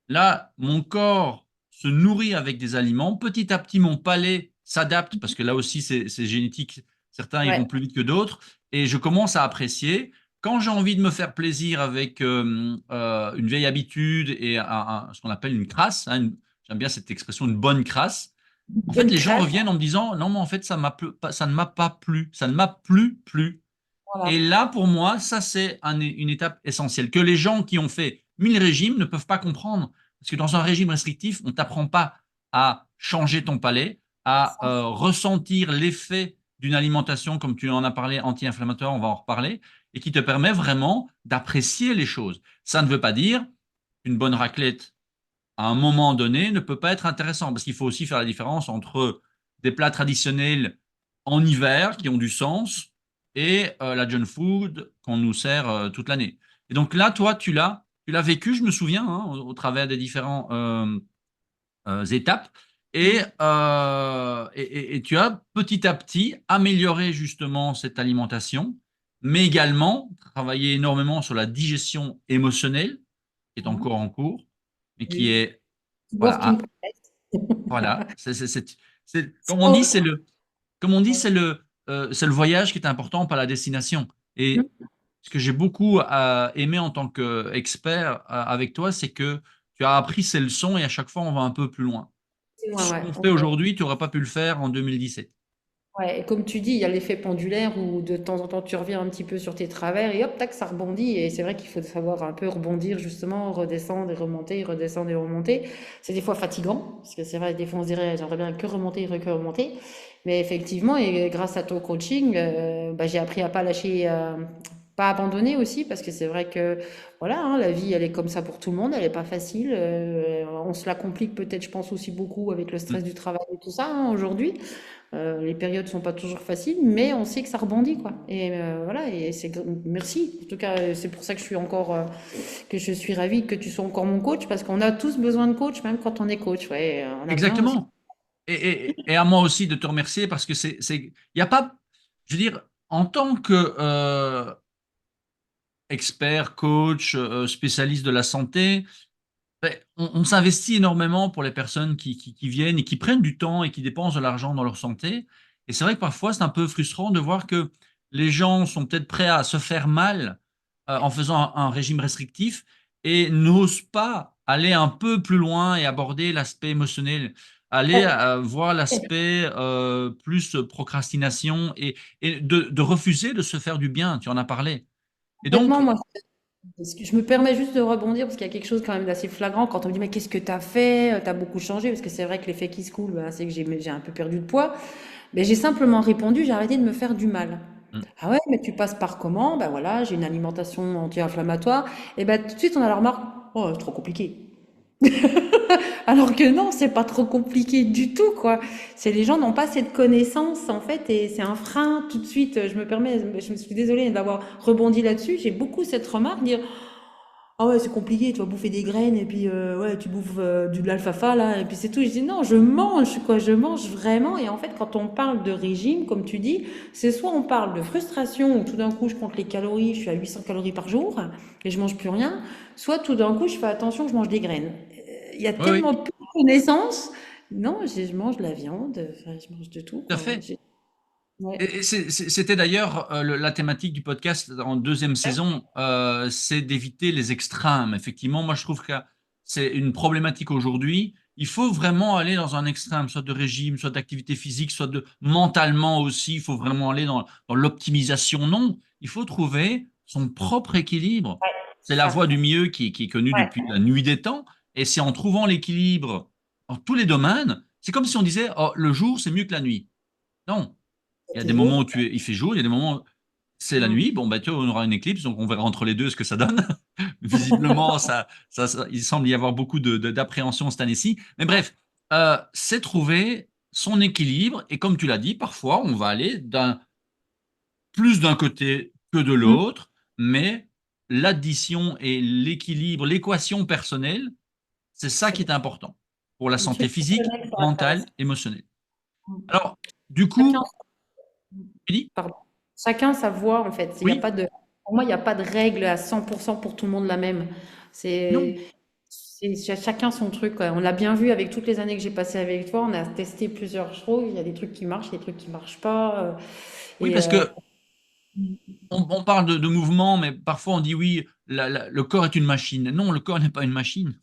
là, mon corps se nourrit avec des aliments. Petit à petit, mon palais s'adapte parce que là aussi, c'est génétique. Certains iront Ouais. plus vite que d'autres. Et je commence à apprécier. Quand j'ai envie de me faire plaisir avec une vieille habitude et ce qu'on appelle une crasse, hein, j'aime bien cette expression, une bonne crasse. En fait, Bonne les gens crasse. reviennent en me disant, non, mais en fait, ça ne m'a pas plu. Ça ne m'a plus. Et Voilà. là, pour moi, ça, c'est une étape essentielle que les gens qui ont fait 1000 régimes ne peuvent pas comprendre. Parce que dans un régime restrictif, on ne t'apprend pas à changer ton palais, à ressentir l'effet d'une alimentation, comme tu en as parlé, anti-inflammatoire, on va en reparler, et qui te permet vraiment d'apprécier les choses. Ça ne veut pas dire qu'une bonne raclette, à un moment donné, ne peut pas être intéressant, parce qu'il faut aussi faire la différence entre des plats traditionnels en hiver qui ont du sens et la junk food qu'on nous sert toute l'année. Et donc là, toi, tu l'as vécu, je me souviens, hein, au travers des différentes étapes, et tu as petit à petit amélioré justement cette alimentation, mais également travaillé énormément sur la digestion émotionnelle, qui est Hein. encore en cours, mais qui Oui. est voilà, Work in progress. voilà. Comme on dit, c'est le voyage qui est important, pas la destination. Et ce que j'ai beaucoup aimé en tant qu'expert avec toi, c'est que tu as appris ces leçons et à chaque fois, on va un peu plus loin. C'est moi, Ce ouais. qu'on fait aujourd'hui, tu n'aurais pas pu le faire en 2017. Ouais, et comme tu dis, il y a l'effet pendulaire où de temps en temps tu reviens un petit peu sur tes travers et hop, tac, ça rebondit. Et c'est vrai qu'il faut savoir un peu rebondir justement, redescendre et remonter, redescendre et remonter. C'est des fois fatigant, parce que c'est vrai, des fois on se dirait j'aimerais bien que remonter, que remonter. Mais effectivement, et grâce à ton coaching, bah, j'ai appris à pas lâcher, pas abandonner aussi, parce que c'est vrai que voilà, hein, la vie elle est comme ça pour tout le monde, elle est pas facile. On se la complique peut-être, je pense aussi beaucoup avec le Mm. stress du travail et tout ça hein, aujourd'hui. Les périodes sont pas toujours faciles, mais on sait que ça rebondit, quoi. Et voilà, et merci. En tout cas, c'est pour ça que je suis encore, que je suis ravie que tu sois encore mon coach, parce qu'on a tous besoin de coach, même quand on est coach. Ouais, on a besoin aussi. Exactement. Et à moi aussi de te remercier parce que il n'y a pas, je veux dire, en tant que expert, coach, spécialiste de la santé, ben, on s'investit énormément pour les personnes qui viennent et qui prennent du temps et qui dépensent de l'argent dans leur santé. Et c'est vrai que parfois, c'est un peu frustrant de voir que les gens sont peut-être prêts à se faire mal en faisant un régime restrictif et n'osent pas aller un peu plus loin et aborder l'aspect émotionnel, aller Ouais, voir l'aspect plus procrastination et de refuser de se faire du bien. Tu en as parlé. Et complètement, donc, moi. Je me permets juste de rebondir parce qu'il y a quelque chose quand même d'assez flagrant quand on me dit mais qu'est-ce que tu as fait? Tu as beaucoup changé parce que c'est vrai que l'effet qui se coule, ben, c'est que j'ai un peu perdu de poids. Mais j'ai simplement répondu, j'ai arrêté de me faire du mal. mm, Ah ouais, mais tu passes par comment? Ben voilà, j'ai une alimentation anti-inflammatoire. Et ben tout de suite on a la remarque, oh, c'est trop compliqué. Alors que non, c'est pas trop compliqué du tout, quoi. C'est les gens n'ont pas cette connaissance, en fait, et c'est un frein tout de suite. Je me suis désolée d'avoir rebondi là-dessus. J'ai beaucoup cette remarque, dire, ah ouais, c'est compliqué, tu vas bouffer des graines, et puis, ouais, tu bouffes de l'alfalfa, là, et puis c'est tout. Je dis, non, je mange, quoi, je mange vraiment. Et en fait, quand on parle de régime, comme tu dis, c'est soit on parle de frustration, où tout d'un coup, je compte les calories, je suis à 800 calories par jour, et je mange plus rien, soit tout d'un coup, je fais attention, je mange des graines. Il y a Oui, oui, tellement peu de connaissances. Non, je mange de la viande, enfin, je mange de tout, tout à quoi. fait. Ouais. Et c'était d'ailleurs la thématique du podcast en deuxième saison, c'est d'éviter les extrêmes. Effectivement, moi je trouve que c'est une problématique aujourd'hui. Il faut vraiment aller dans un extrême, soit de régime, soit d'activité physique, soit de mentalement aussi. Il faut vraiment aller dans l'optimisation. Non, il faut trouver son propre équilibre. C'est la Ça. voie du milieu qui est connue Ouais. depuis la nuit des temps. Et c'est en trouvant l'équilibre dans tous les domaines. C'est comme si on disait, oh, le jour c'est mieux que la nuit. Non, il y a des moments où Toujours. il fait jour, il y a des moments où c'est la Mm. nuit. Bon, bah, tu vois, on aura une éclipse, donc on verra entre les deux ce que ça donne. Visiblement, il semble y avoir beaucoup d'appréhension cette année-ci. Mais bref, c'est trouver son équilibre. Et comme tu l'as dit, parfois, on va aller plus d'un côté que de Mm. l'autre, mais l'addition et l'équilibre, l'équation personnelle, c'est ça qui C'est est important pour la le santé truc physique, personnel, ça mentale, intéresse. émotionnelle. Mm. Alors, du Chacun, coup, tu dis pardon. Chacun sa voix, en fait. Il y a oui, pas de, pour moi, il n'y a pas de règle à 100% pour tout le monde la même. non. C'est chacun son truc, quoi. On l'a bien vu avec toutes les années que j'ai passées avec toi. On a testé plusieurs choses. Il y a des trucs qui marchent, des trucs qui marchent pas. Oui, Et parce que on parle de mouvement, mais parfois on dit oui, le corps est une machine. Non, le corps n'est pas une machine.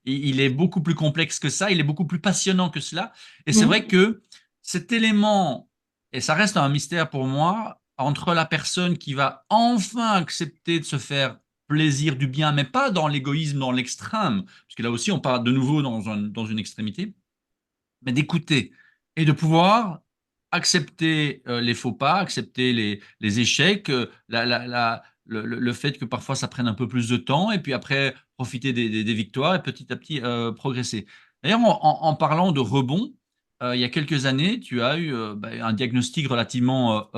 Il est beaucoup plus complexe que ça, il est beaucoup plus passionnant que cela. Et c'est vrai Mhm. que cet élément, et ça reste un mystère pour moi, entre la personne qui va enfin accepter de se faire plaisir du bien, mais pas dans l'égoïsme, dans l'extrême, parce que là aussi on part de nouveau dans une extrémité, mais d'écouter et de pouvoir accepter les faux pas, accepter les échecs, le fait que parfois ça prenne un peu plus de temps et puis après profiter des victoires et petit à petit progresser. D'ailleurs, en parlant de rebond, il y a quelques années, tu as eu bah, un diagnostic relativement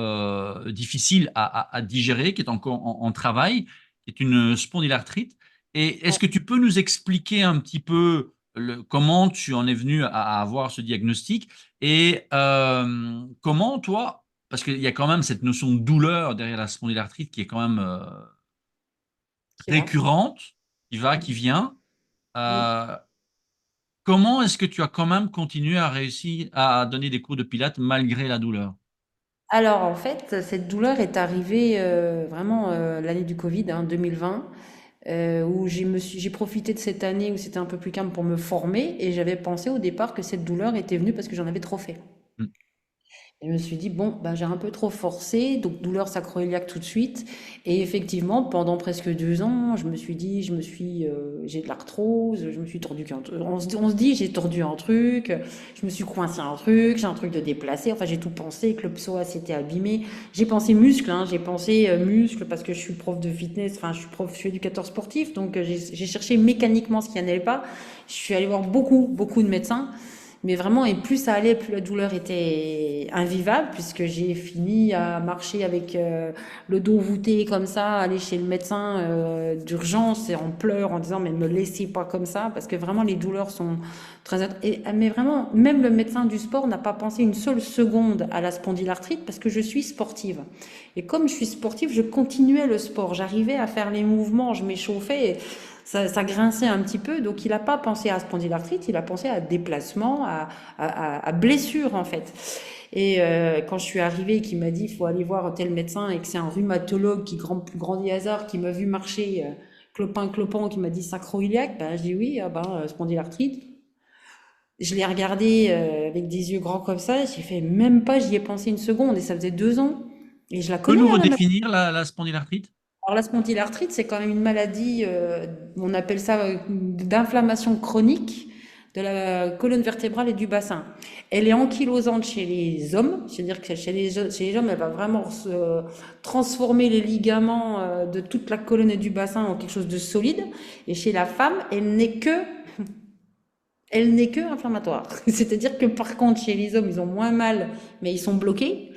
difficile à digérer, qui est encore en travail, qui est une spondylarthrite. Et est-ce que tu peux nous expliquer un petit peu comment tu en es venu à avoir ce diagnostic et comment toi, parce qu'il y a quand même cette notion de douleur derrière la spondylarthrite qui est quand même Qui va. récurrente, qui va, qui vient. Mm. Euh, Comment est-ce que tu as quand même continué à réussir à donner des cours de pilates malgré la douleur? Alors, en fait, cette douleur est arrivée vraiment l'année du Covid, hein, 2020, où j'ai profité de cette année où c'était un peu plus calme pour me former et j'avais pensé au départ que cette douleur était venue parce que j'en avais trop fait. Mm. Et je me suis dit, bon, bah, j'ai un peu trop forcé, donc douleur sacro-iliaque tout de suite. Et effectivement, pendant presque 2 ans, je me suis dit, j'ai de l'arthrose, je me suis tordu on se dit, j'ai tordu un truc, je me suis coincé un truc, j'ai un truc de déplacé, enfin, j'ai tout pensé, que le psoas s'était abîmé. J'ai pensé muscle, hein, j'ai pensé muscle parce que je suis prof de fitness, enfin, je suis éducateur sportif, donc j'ai cherché mécaniquement ce qui n'allait pas. Je suis allée voir beaucoup, beaucoup de médecins. Mais vraiment, et plus ça allait, plus la douleur était invivable, puisque j'ai fini à marcher avec le dos voûté comme ça, aller chez le médecin d'urgence et en pleurs, en disant, mais ne me laissez pas comme ça, parce que vraiment les douleurs sont mais vraiment, même le médecin du sport n'a pas pensé une seule seconde à la spondylarthrite, parce que je suis sportive. Et comme je suis sportive, je continuais le sport. J'arrivais à faire les mouvements, je m'échauffais. Ça grinçait un petit peu, donc il n'a pas pensé à spondylarthrite, il a pensé à déplacement, à blessure en fait. Et quand je suis arrivée, qui m'a dit il faut aller voir tel médecin et que c'est un rhumatologue qui grandit hasard, qui m'a vu marcher clopin, qui m'a dit sacro-iliaque, ben, je dis oui, ah ben, spondylarthrite. Je l'ai regardé avec des yeux grands comme ça, j'ai fait même pas, j'y ai pensé une seconde et ça faisait 2 ans. Et je la Peux connais, nous hein, la maladie. redéfinir la spondylarthrite? Alors la spondylarthrite, c'est quand même une maladie, on appelle ça d'inflammation chronique de la colonne vertébrale et du bassin. Elle est ankylosante chez les hommes, c'est-à-dire que chez les hommes, elle va vraiment transformer les ligaments de toute la colonne et du bassin en quelque chose de solide. Et chez la femme, elle n'est que elle n'est que inflammatoire. C'est-à-dire que par contre, chez les hommes, ils ont moins mal, mais ils sont bloqués.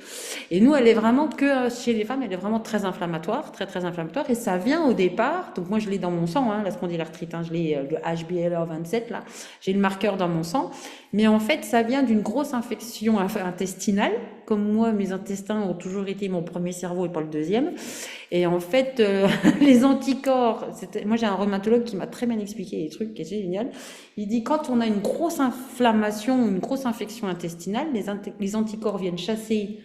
Et nous, elle est vraiment que chez les femmes, elle est vraiment très inflammatoire, très très inflammatoire. Et ça vient au départ. Donc moi, je l'ai dans mon sang, hein, la spondylarthrite. Hein, je l'ai le HbA27 là. J'ai le marqueur dans mon sang. Mais en fait, ça vient d'une grosse infection intestinale. Comme moi, mes intestins ont toujours été mon premier cerveau et pas le deuxième. Et en fait, les anticorps, moi j'ai un rhumatologue qui m'a très bien expliqué les trucs, qui est génial. Il dit quand on a une grosse inflammation, une grosse infection intestinale, les anticorps viennent chasser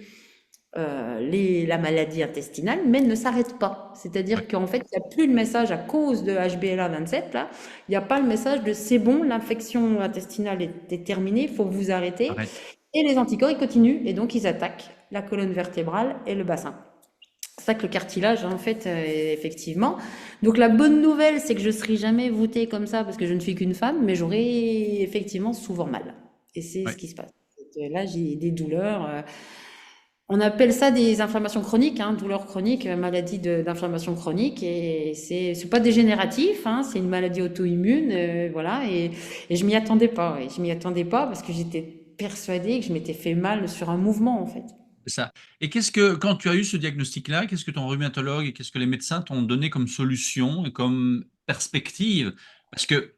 la maladie intestinale, mais ne s'arrêtent pas. Ouais, C'est-à-dire qu'en fait, il n'y a plus le message à cause de HbA27, là, il n'y a pas le message de c'est bon, l'infection intestinale est terminée, il faut vous arrêter. arrête. Et les anticorps, ils continuent, et donc ils attaquent la colonne vertébrale et le bassin. C'est ça que le cartilage, en fait, effectivement. Donc la bonne nouvelle, c'est que je ne serai jamais voûtée comme ça parce que je ne suis qu'une femme, mais j'aurai effectivement souvent mal. Et c'est ce Ouais. qui se passe. Là, j'ai des douleurs. On appelle ça des inflammations chroniques, hein, douleurs chroniques, maladie d'inflammation chronique. Et c'est pas dégénératif, hein, c'est une maladie auto-immune, voilà. Et je m'y attendais pas. Ouais. Je m'y attendais pas parce que j'étais persuadée que je m'étais fait mal sur un mouvement, en fait. C'est ça. Et qu'est-ce que, quand tu as eu ce diagnostic-là, qu'est-ce que ton rhumatologue et qu'est-ce que les médecins t'ont donné comme solution et comme perspective? Parce que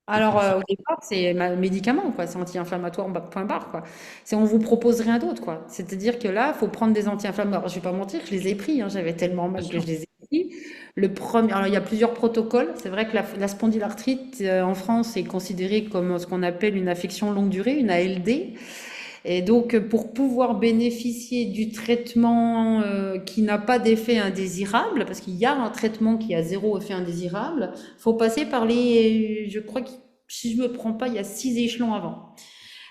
Alors, au départ, c'est médicament, quoi. C'est anti-inflammatoire, point barre, quoi. C'est on vous propose rien d'autre, quoi. C'est-à-dire que là, faut prendre des anti-inflammatoires. Je vais pas mentir, je les ai pris, hein. J'avais tellement bien mal que je sûr, les ai pris. Le premier, alors il y a plusieurs protocoles. C'est vrai que la spondylarthrite en France est considérée comme ce qu'on appelle une affection longue durée, une ALD. Et donc, pour pouvoir bénéficier du traitement qui n'a pas d'effet indésirable, parce qu'il y a un traitement qui a zéro effet indésirable, faut passer par je crois que si je me prends pas, il y a 6 échelons avant.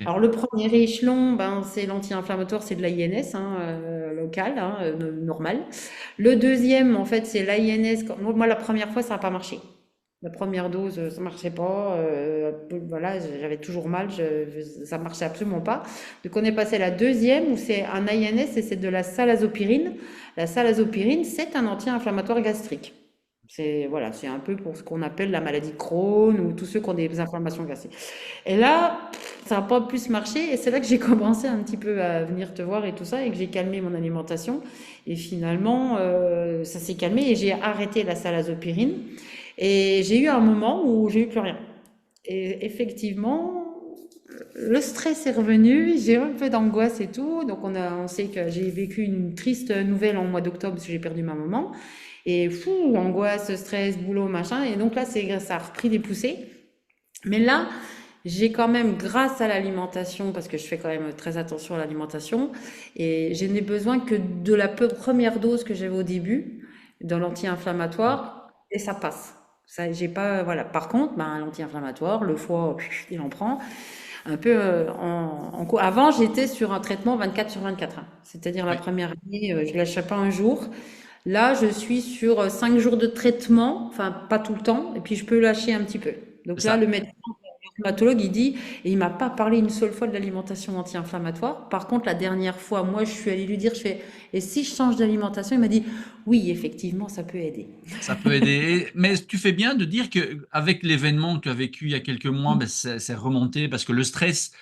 ok. Alors le premier échelon, ben, c'est l'anti-inflammatoire, c'est de l'INS hein, local, hein, normal. Le deuxième, en fait, c'est l'INS. Moi, la première fois, ça n'a pas marché. La première dose, ça marchait pas. Voilà, j'avais toujours mal, ça marchait absolument pas. Donc on est passé à la deuxième où c'est un INS et c'est de la salazopyrine. La salazopyrine, c'est un anti-inflammatoire gastrique. C'est voilà, c'est un peu pour ce qu'on appelle la maladie Crohn ou tous ceux qui ont des inflammations gastriques. Et là, ça n'a pas plus marché et c'est là que j'ai commencé un petit peu à venir te voir et tout ça et que j'ai calmé mon alimentation. Et finalement, ça s'est calmé et j'ai arrêté la salazopyrine. Et j'ai eu un moment où j'ai eu plus rien. Et effectivement, le stress est revenu, j'ai un peu d'angoisse et tout. Donc on sait que j'ai vécu une triste nouvelle en mois d'octobre parce que j'ai perdu ma maman. Et fou, angoisse, stress, boulot, machin. Et donc là, ça a repris des poussées. Mais là, j'ai quand même, grâce à l'alimentation, parce que je fais quand même très attention à l'alimentation, et je n'ai besoin que de la première dose que j'avais au début, dans l'anti-inflammatoire, et ça passe. Ça, j'ai pas, voilà. Par contre, ben, l'anti-inflammatoire, le foie, il en prend un peu avant, j'étais sur un traitement 24 sur 24, hein. C'est-à-dire la Ouais. première année, je lâchais pas un jour. Là, je suis sur 5 jours de traitement, enfin pas tout le temps, et puis je peux lâcher un petit peu. C'est Donc là, ça. le médecin, le rhumatologue, il dit, et il m'a pas parlé une seule fois de l'alimentation anti-inflammatoire. Par contre, la dernière fois, moi, je suis allée lui dire, je fais, et si je change d'alimentation? Il m'a dit, oui, effectivement, ça peut aider. Ça peut aider. Mais tu fais bien de dire qu'avec l'événement que tu as vécu il y a quelques mois, ben, c'est remonté parce que le stress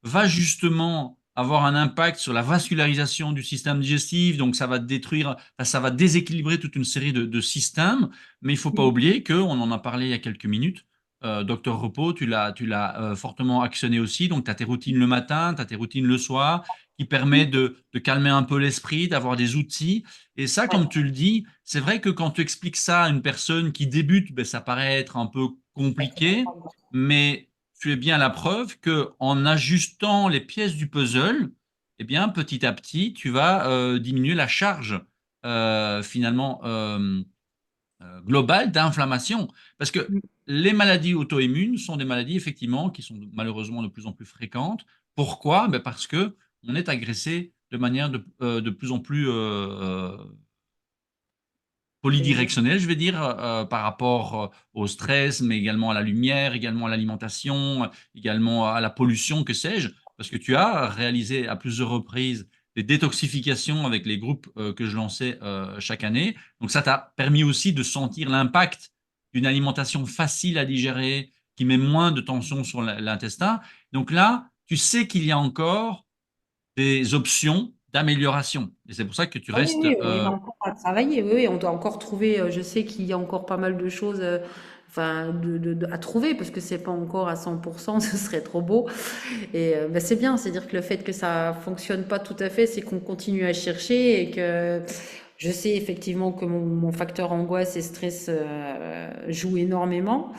va justement avoir un impact sur la vascularisation du système digestif, donc ça va détruire, enfin, ça va déséquilibrer toute une série de systèmes. Mais il ne faut pas oublier qu'on en a parlé il y a quelques minutes. Docteur Repos, tu l'as fortement actionné aussi. Donc, tu as tes routines le matin, tu as tes routines le soir, qui permet de calmer un peu l'esprit, d'avoir des outils. Et ça, Ouais. comme tu le dis, c'est vrai que quand tu expliques ça à une personne qui débute, ben, ça paraît être un peu compliqué, mais tu es bien la preuve que en ajustant les pièces du puzzle, eh bien, petit à petit, tu vas diminuer la charge finalement globale d'inflammation. Parce que les maladies auto-immunes sont des maladies effectivement qui sont malheureusement de plus en plus fréquentes. Pourquoi? Ben parce que on est agressé de manière de plus en plus polydirectionnel, je vais dire, par rapport, au stress, mais également à la lumière, également à l'alimentation, également à la pollution, que sais-je. Parce que tu as réalisé à plusieurs reprises des détoxifications avec les groupes, que je lançais, chaque année. Donc ça t'a permis aussi de sentir l'impact d'une alimentation facile à digérer, qui met moins de tension sur l'intestin. Donc là, tu sais qu'il y a encore des options d'amélioration. Et c'est pour ça que tu Ah oui, restes. oui, on a encore à travailler. Oui, oui, on doit encore trouver. Je sais qu'il y a encore pas mal de choses, enfin, à trouver parce que c'est pas encore à 100%. Ce serait trop beau. Et bah, c'est bien, c'est-à-dire que le fait que ça fonctionne pas tout à fait, c'est qu'on continue à chercher et que je sais effectivement que mon facteur angoisse et stress joue énormément.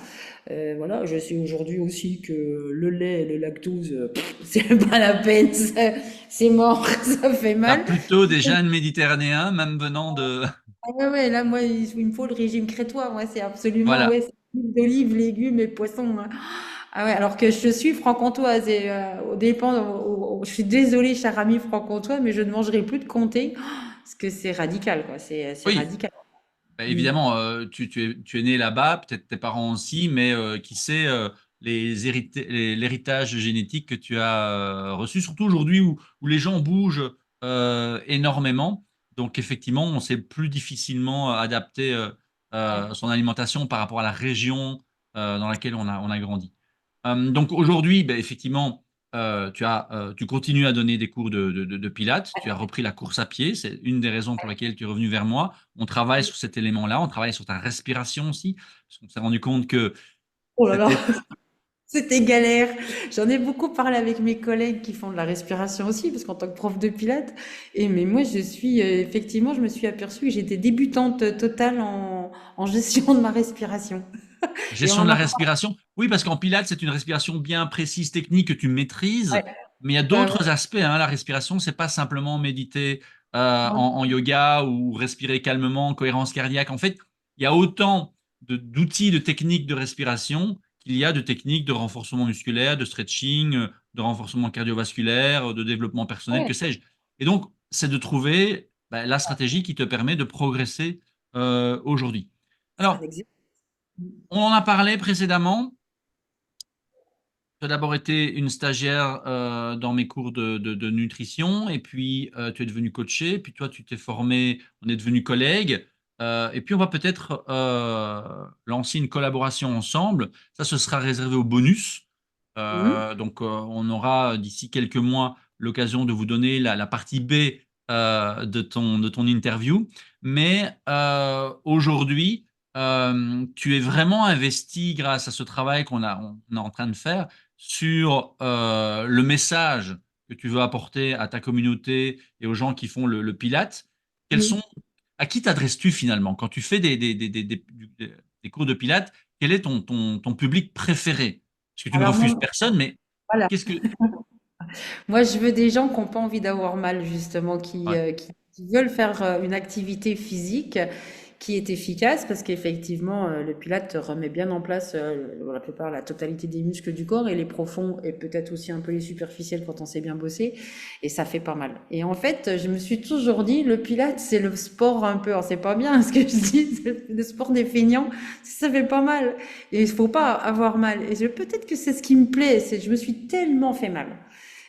Voilà, je sais aujourd'hui aussi que le lait et le lactose, c'est pas la peine, c'est mort, ça fait T'as mal. plutôt des gènes méditerranéens, même venant de. Ah ouais, ouais, là, moi, il me faut le régime crétois. Moi, c'est absolument, Voilà. ouais, c'est huile d'olive, légumes et poissons, hein. Ah ouais, alors que je suis franc-comtoise et au dépend, je suis désolée, cher ami franc-comtois, mais je ne mangerai plus de comté parce que c'est radical, quoi. C'est Oui, radical. bah, Mm. évidemment, tu es né là-bas, peut-être tes parents aussi, mais qui sait l'héritage génétique que tu as reçu, surtout aujourd'hui où les gens bougent énormément. Donc effectivement, on sait plus difficilement adapter Ouais. son alimentation par rapport à la région dans laquelle on a grandi. Donc aujourd'hui, ben, effectivement, tu continues à donner des cours de pilates. Tu as repris la course à pied. C'est une des raisons pour lesquelles tu es revenu vers moi. On travaille sur cet élément-là. On travaille sur ta respiration aussi. Parce qu'on s'est rendu compte que Oh là là. c'était. C'était galère. J'en ai beaucoup parlé avec mes collègues qui font de la respiration aussi, parce qu'en tant que prof de pilates, mais moi je suis effectivement, je me suis aperçue que j'étais débutante totale en gestion de ma respiration. Et Gestion de on la en respiration. Oui, parce qu'en pilates, c'est une respiration bien précise, technique que tu maîtrises. ouais, Mais il y a ouais, ouais. d'autres aspects, hein. La respiration, c'est pas simplement méditer en yoga ou respirer calmement, cohérence cardiaque. En fait, il y a autant d'outils, de techniques de respiration qu'il y a de techniques de renforcement musculaire, de stretching, de renforcement cardiovasculaire, de développement personnel, Ouais, que sais-je. Et donc, c'est de trouver la stratégie qui te permet de progresser aujourd'hui. c'est un Alors, exemple. on en a parlé précédemment. Tu as d'abord été une stagiaire dans mes cours de nutrition, et puis tu es devenue coachée, puis toi tu t'es formé, on est devenus collègues, et puis on va peut-être lancer une collaboration ensemble. Ça, ce sera réservé au bonus. Mhm. Donc on aura d'ici quelques mois l'occasion de vous donner la partie B de ton interview. Mais aujourd'hui, tu es vraiment investi grâce à ce travail on est en train de faire sur le message que tu veux apporter à ta communauté et aux gens qui font le Pilate. Quels sont, Oui. à qui t'adresses-tu finalement quand tu fais des cours de Pilate? Quel est ton public préféré? Parce que tu ne Alors refuses moi, personne, mais voilà. qu'est-ce que. Moi, je veux des gens qui n'ont pas envie d'avoir mal, justement, Ouais. qui veulent faire une activité physique qui est efficace, parce qu'effectivement, le Pilate remet bien en place, la plupart, la totalité des muscles du corps, et les profonds, et peut-être aussi un peu les superficiels quand on sait bien bosser, et ça fait pas mal. Et en fait, je me suis toujours dit, le Pilate, c'est le sport un peu, alors c'est pas bien ce que je dis, c'est le sport des feignants, ça fait pas mal, et il faut pas avoir mal. Et peut-être que c'est ce qui me plaît, c'est je me suis tellement fait mal.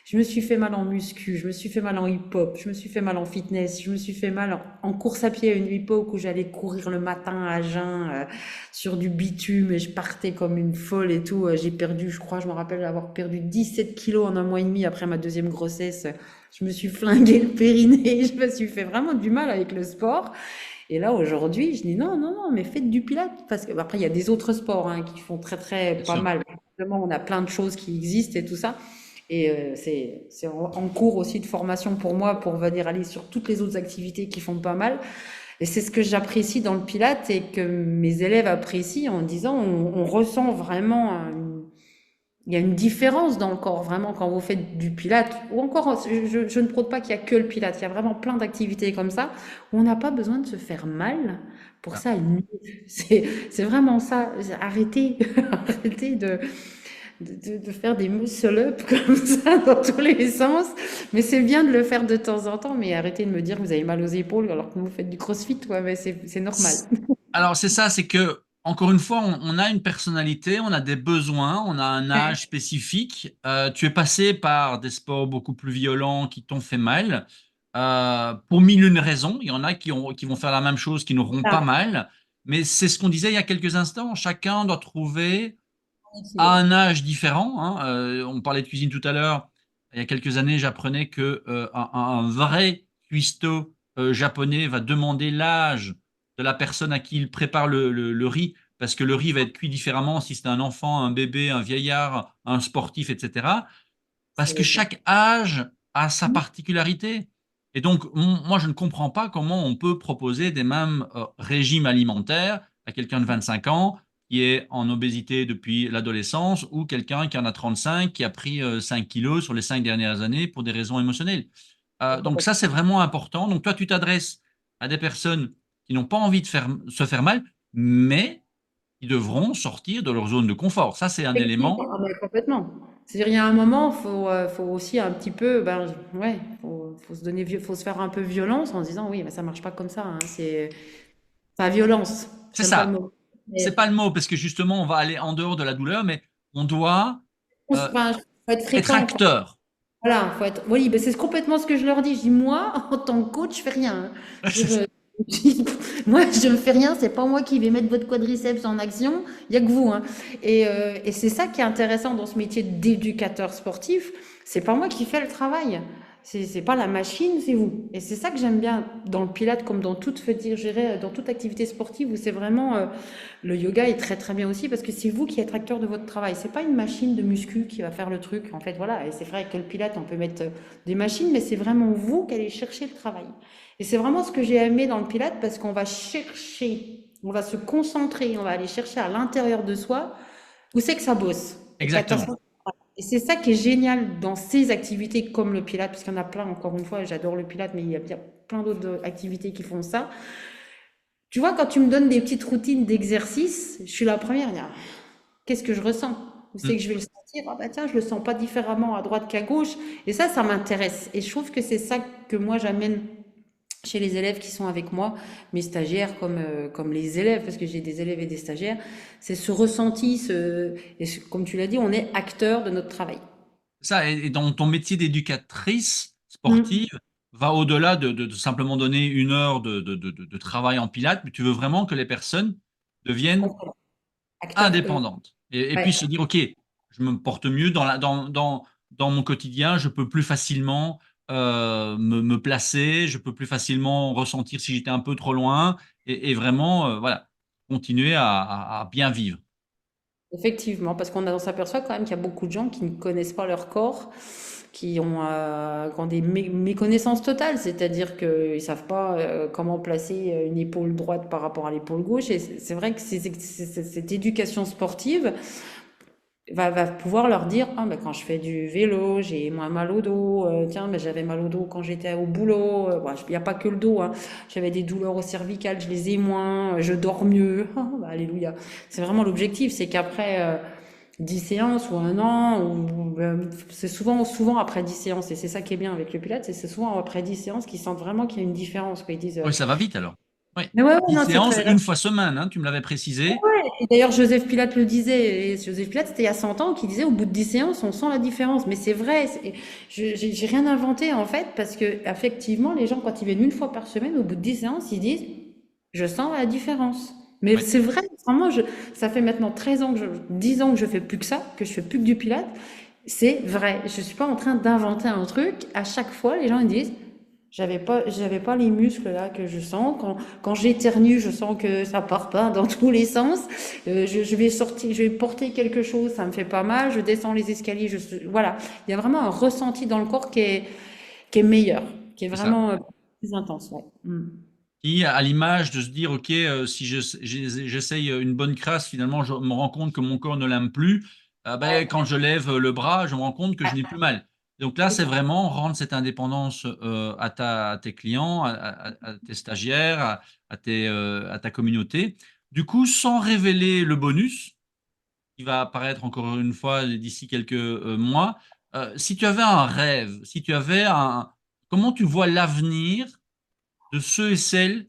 Je me suis fait mal en muscu, je me suis fait mal en hip-hop, je me suis fait mal en fitness, je me suis fait mal en course à pied à une époque où j'allais courir le matin à jeun sur du bitume et je partais comme une folle et tout. J'ai perdu, je crois, je me rappelle avoir perdu 17 kilos en un mois et demi après ma deuxième grossesse. Je me suis flingué le périnée, je me suis fait vraiment du mal avec le sport. Et là, aujourd'hui, je dis non, non, non, mais faites du pilates. Parce que, après, il y a des autres sports qui font très, très Bien pas sûr. mal. Justement, on a plein de choses qui existent et tout ça. Et c'est en cours aussi de formation pour moi pour venir aller sur toutes les autres activités qui font pas mal. Et c'est ce que j'apprécie dans le Pilate et que mes élèves apprécient en disant on ressent vraiment il y a une différence dans le corps vraiment quand vous faites du Pilate ou encore je ne prône pas qu'il y a que le Pilate, il y a vraiment plein d'activités comme ça où on n'a pas besoin de se faire mal pour Ah. ça. C'est vraiment ça. Arrêtez, arrêtez de faire des muscle-up comme ça dans tous les sens. Mais c'est bien de le faire de temps en temps, mais arrêtez de me dire que vous avez mal aux épaules alors que vous faites du crossfit. Ouais, mais c'est normal. Alors, c'est ça, c'est que, encore une fois, on a une personnalité, on a des besoins, on a un âge spécifique. Tu es passé par des sports beaucoup plus violents qui t'ont fait mal, pour mille une raisons. Il y en a qui vont faire la même chose, qui n'auront pas Ça, mal. Mais c'est ce qu'on disait il y a quelques instants. Chacun doit trouver à équilibre. un âge différent, hein. On parlait de cuisine tout à l'heure. Il y a quelques années, j'apprenais que un vrai cuistot japonais va demander l'âge de la personne à qui il prépare le riz, parce que le riz va être cuit différemment si c'est un enfant, un bébé, un vieillard, un sportif, etc. Parce que C'est ça. chaque âge a sa particularité. Et donc, moi, je ne comprends pas comment on peut proposer des mêmes régimes alimentaires à quelqu'un de 25 ans qui est en obésité depuis l'adolescence ou quelqu'un qui en a 35 qui a pris 5 kilos sur les 5 dernières années pour des raisons émotionnelles. Donc ça, c'est vraiment important. Donc toi, tu t'adresses à des personnes qui n'ont pas envie de se faire mal, mais qui devront sortir de leur zone de confort. Ça, c'est un Effectivement, élément. ah mais complètement. C'est-à-dire, il y a un moment, faut aussi un petit peu, ben, ouais, faut se donner, faut se faire un peu violence en se disant, oui, mais ça marche pas comme ça, hein, c'est pas violence, C'est j'aime pas le ça. mot. C'est Mais, pas le mot parce que justement, on va aller en dehors de la douleur, mais on doit euh, enfin, faut être être fréquent, quoi. acteur. Voilà, faut être, oui, ben c'est complètement ce que je leur dis. Je dis, moi, en tant que coach, je fais rien, hein. Je veux dire, moi, je ne fais rien, c'est pas moi qui vais mettre votre quadriceps en action, il y a que vous, hein. Et c'est ça qui est intéressant dans ce métier d'éducateur sportif, c'est pas moi qui fais le travail. C'est pas la machine, c'est vous. Et c'est ça que j'aime bien dans le Pilate, comme dans toute, je dirais, dans toute activité sportive où c'est vraiment, le yoga est très très bien aussi parce que c'est vous qui êtes acteur de votre travail. C'est pas une machine de muscu qui va faire le truc. En fait, voilà. Et c'est vrai que le Pilate, on peut mettre des machines, mais c'est vraiment vous qui allez chercher le travail. Et c'est vraiment ce que j'ai aimé dans le Pilate parce qu'on va chercher, on va se concentrer, on va aller chercher à l'intérieur de soi où c'est que ça bosse. Exactement. Et c'est ça qui est génial dans ces activités comme le Pilate, parce qu'il y en a plein, encore une fois, j'adore le Pilate, mais il y a plein d'autres activités qui font ça. Tu vois, quand tu me donnes des petites routines d'exercice, je suis la première à dire, qu'est-ce que je ressens? Où c'est que Mm. je vais le sentir? Ah bah tiens, je le sens pas différemment à droite qu'à gauche. Et ça m'intéresse. Et je trouve que c'est ça que moi j'amène chez les élèves qui sont avec moi, mes stagiaires comme les élèves, parce que j'ai des élèves et des stagiaires, c'est ce ressenti, comme tu l'as dit, on est acteur de notre travail. Ça, et dans ton métier d'éducatrice Mm. sportive, va au-delà de simplement donner une heure de travail en pilates, mais tu veux vraiment que les personnes deviennent Acteur, indépendantes et ouais. puissent se dire, OK, je me porte mieux dans mon quotidien, je peux plus facilement me placer, je peux plus facilement ressentir si j'étais un peu trop loin et vraiment, voilà, continuer à bien vivre. Effectivement, parce qu'on s'aperçoit quand même qu'il y a beaucoup de gens qui ne connaissent pas leur corps, qui ont des méconnaissances totales, c'est-à-dire qu'ils ne savent pas comment placer une épaule droite par rapport à l'épaule gauche. Et c'est vrai que cette éducation sportive va pouvoir leur dire, ah, ben, quand je fais du vélo, j'ai moins mal au dos. Tiens, ben, j'avais mal au dos quand j'étais au boulot. Bon, il n'y a pas que le dos, hein. J'avais des douleurs au cervical, je les ai moins. Je dors mieux. Ah, ben, alléluia. C'est vraiment l'objectif, c'est qu'après 10 séances ou un an, c'est souvent après 10 séances. Et c'est ça qui est bien avec le Pilates, c'est souvent après 10 séances qu'ils sentent vraiment qu'il y a une différence, quoi. Ils disent, Oui, ça va vite alors. Oui. mais ouais, ouais, 10 non, c'est séances, très. une fois semaine, hein, tu me l'avais précisé. Et d'ailleurs, Joseph Pilate le disait, et Joseph Pilate, c'était il y a 100 ans, qui disait au bout de 10 séances, on sent la différence. Mais c'est vrai, j'ai rien inventé en fait, parce que effectivement, les gens, quand ils viennent une fois par semaine, au bout de 10 séances, ils disent, je sens la différence. Mais Oui. c'est vrai, vraiment, ça fait maintenant 13 ans 10 ans que je fais plus que ça, que je fais plus que du Pilate. C'est vrai, je suis pas en train d'inventer un truc. À chaque fois, les gens ils disent, j'avais pas les muscles là que je sens. Quand j'éternue, je sens que ça part pas dans tous les sens. Je vais sortir, je vais porter quelque chose, ça me fait pas mal. Je descends les escaliers, voilà. Il y a vraiment un ressenti dans le corps qui est meilleur, qui est C'est ça. vraiment plus intense. Ouais. Mm. Qui, à l'image de se dire, OK, si j'essaye une bonne crasse, finalement, je me rends compte que mon corps ne l'aime plus. Ah ben, quand je lève le bras, je me rends compte que je n'ai plus mal. Donc là, C'est c'est ça. vraiment rendre cette indépendance à tes clients, à tes stagiaires, à ta communauté. Du coup, sans révéler le bonus, qui va apparaître encore une fois d'ici quelques mois, si tu avais un rêve, si tu avais un... Comment tu vois l'avenir de ceux et celles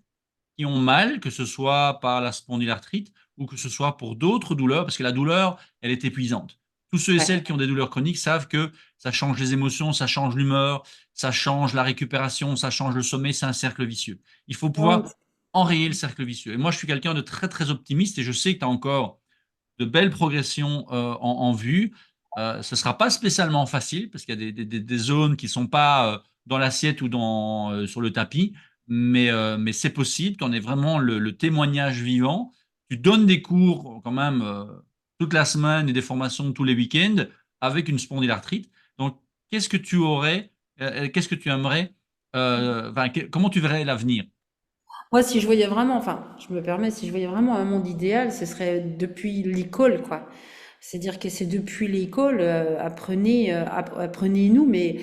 qui ont mal, que ce soit par la spondylarthrite ou que ce soit pour d'autres douleurs, parce que la douleur, elle est épuisante. Tous ceux et Ouais. celles qui ont des douleurs chroniques savent que ça change les émotions, ça change l'humeur, ça change la récupération, ça change le sommeil, c'est un cercle vicieux. Il faut Non, pouvoir enrayer le cercle vicieux. Et moi, je suis quelqu'un de très, très optimiste et je sais que tu as encore de belles progressions en vue. Ce ne sera pas spécialement facile parce qu'il y a des zones qui ne sont pas dans l'assiette ou sur le tapis, mais c'est possible. Tu en es vraiment le témoignage vivant. Tu donnes des cours quand même toute la semaine et des formations tous les week-ends avec une spondylarthrite. Donc, qu'est-ce que tu aurais, qu'est-ce que tu aimerais, comment tu verrais l'avenir? Moi, si je voyais vraiment, enfin, je me permets, si je voyais vraiment un monde idéal, ce serait depuis l'école, quoi. C'est-à-dire que c'est depuis l'école, apprenez-nous, mais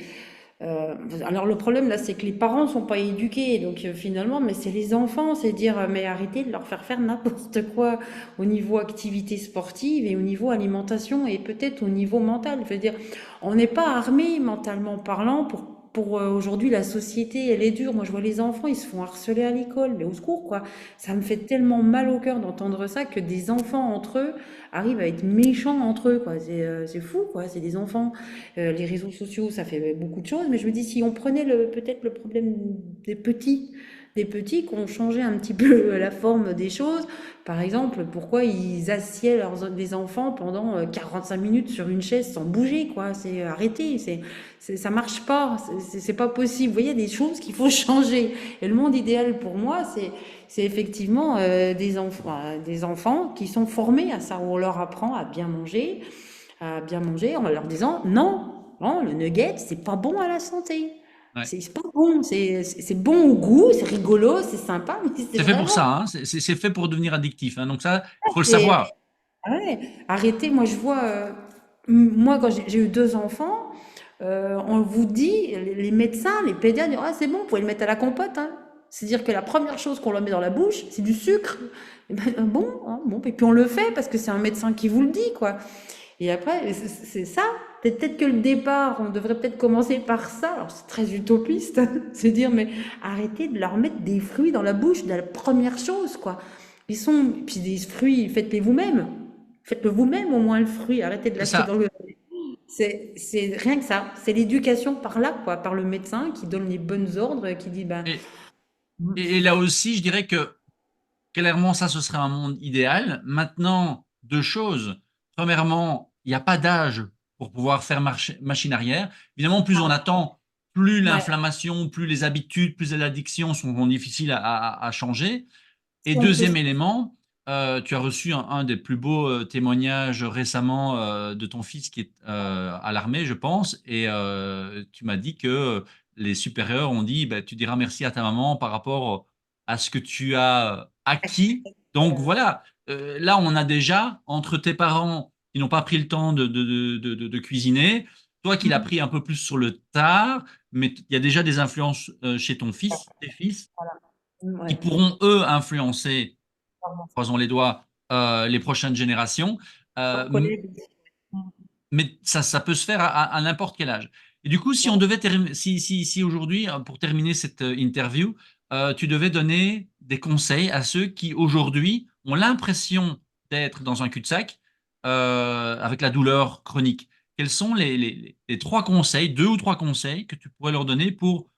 alors le problème là, c'est que les parents sont pas éduqués, donc finalement, mais c'est les enfants, c'est dire, mais arrêtez de leur faire faire n'importe quoi au niveau activité sportive et au niveau alimentation et peut-être au niveau mental. Je veux dire, on n'est pas armé mentalement parlant pour aujourd'hui la société, elle est dure. Moi, je vois les enfants, ils se font harceler à l'école, mais au secours, quoi. Ça me fait tellement mal au cœur d'entendre ça que des enfants entre eux arrivent à être méchants entre eux, quoi. C'est fou, quoi. C'est des enfants. Les réseaux sociaux, ça fait beaucoup de choses, mais je me dis, si on prenait peut-être le problème des petits qui ont changé un petit peu la forme des choses, par exemple, pourquoi ils assiedent des enfants pendant 45 minutes sur une chaise sans bouger, quoi. C'est arrêté, ça marche pas, c'est pas possible. Vous voyez, il y a des choses qu'il faut changer. Et le monde idéal pour moi, c'est effectivement des enfants qui sont formés à ça, où on leur apprend à bien manger en leur disant non, non, le nugget, c'est pas bon à la santé. Ouais. C'est pas bon, c'est bon au goût, c'est rigolo, c'est sympa, mais c'est C'est fait pour vraiment. ça, hein. C'est fait pour devenir addictif, hein. Donc ça, il faut le c'est- savoir. ouais, arrêtez, moi je vois, moi quand j'ai eu deux enfants, on vous dit, les médecins, les pédiatres, disent, ah c'est bon, vous pouvez le mettre à la compote, hein. C'est-à-dire que la première chose qu'on leur met dans la bouche, c'est du sucre. Et ben, bon, hein, bon, et puis on le fait parce que c'est un médecin qui vous le dit, quoi. Et après, c'est ça. Peut-être que le départ, on devrait peut-être commencer par ça. Alors, c'est très utopiste, se dire, mais arrêtez de leur mettre des fruits dans la bouche, de la première chose, quoi. Puis des fruits, faites-les vous-même. Faites-le vous-même, au moins, le fruit. Arrêtez de C'est l'acheter ça. dans le. C'est rien que ça. C'est l'éducation par là, quoi, par le médecin qui donne les bonnes ordres, qui dit, ben, Et, et là aussi, je dirais que clairement, ça, ce serait un monde idéal. Maintenant, deux choses. Premièrement, il n'y a pas d'âge pour pouvoir faire machine arrière. Évidemment, plus on attend, plus ouais, l'inflammation, plus les habitudes, plus l'addiction sont difficiles à changer. Et si on peut. deuxième élément, tu as reçu un des plus beaux témoignages récemment de ton fils qui est à l'armée, je pense, et tu m'as dit que les supérieurs ont dit, bah, tu diras merci à ta maman par rapport à ce que tu as acquis. Donc voilà, là on a déjà, entre tes parents qui n'ont pas pris le temps de cuisiner, toi qui l'as pris un peu plus sur le tard, mais il y a déjà des influences chez ton fils, tes fils, qui Ouais. pourront, eux, influencer, croisons les doigts, les prochaines générations. Leurs Euh, collègues. mais ça peut se faire à n'importe quel âge. Et du coup, si on Ouais. devait si aujourd'hui, pour terminer cette interview, tu devais donner des conseils à ceux qui aujourd'hui ont l'impression d'être dans un cul-de-sac avec la douleur chronique. Quels sont les trois conseils, deux ou trois conseils que tu pourrais leur donner pour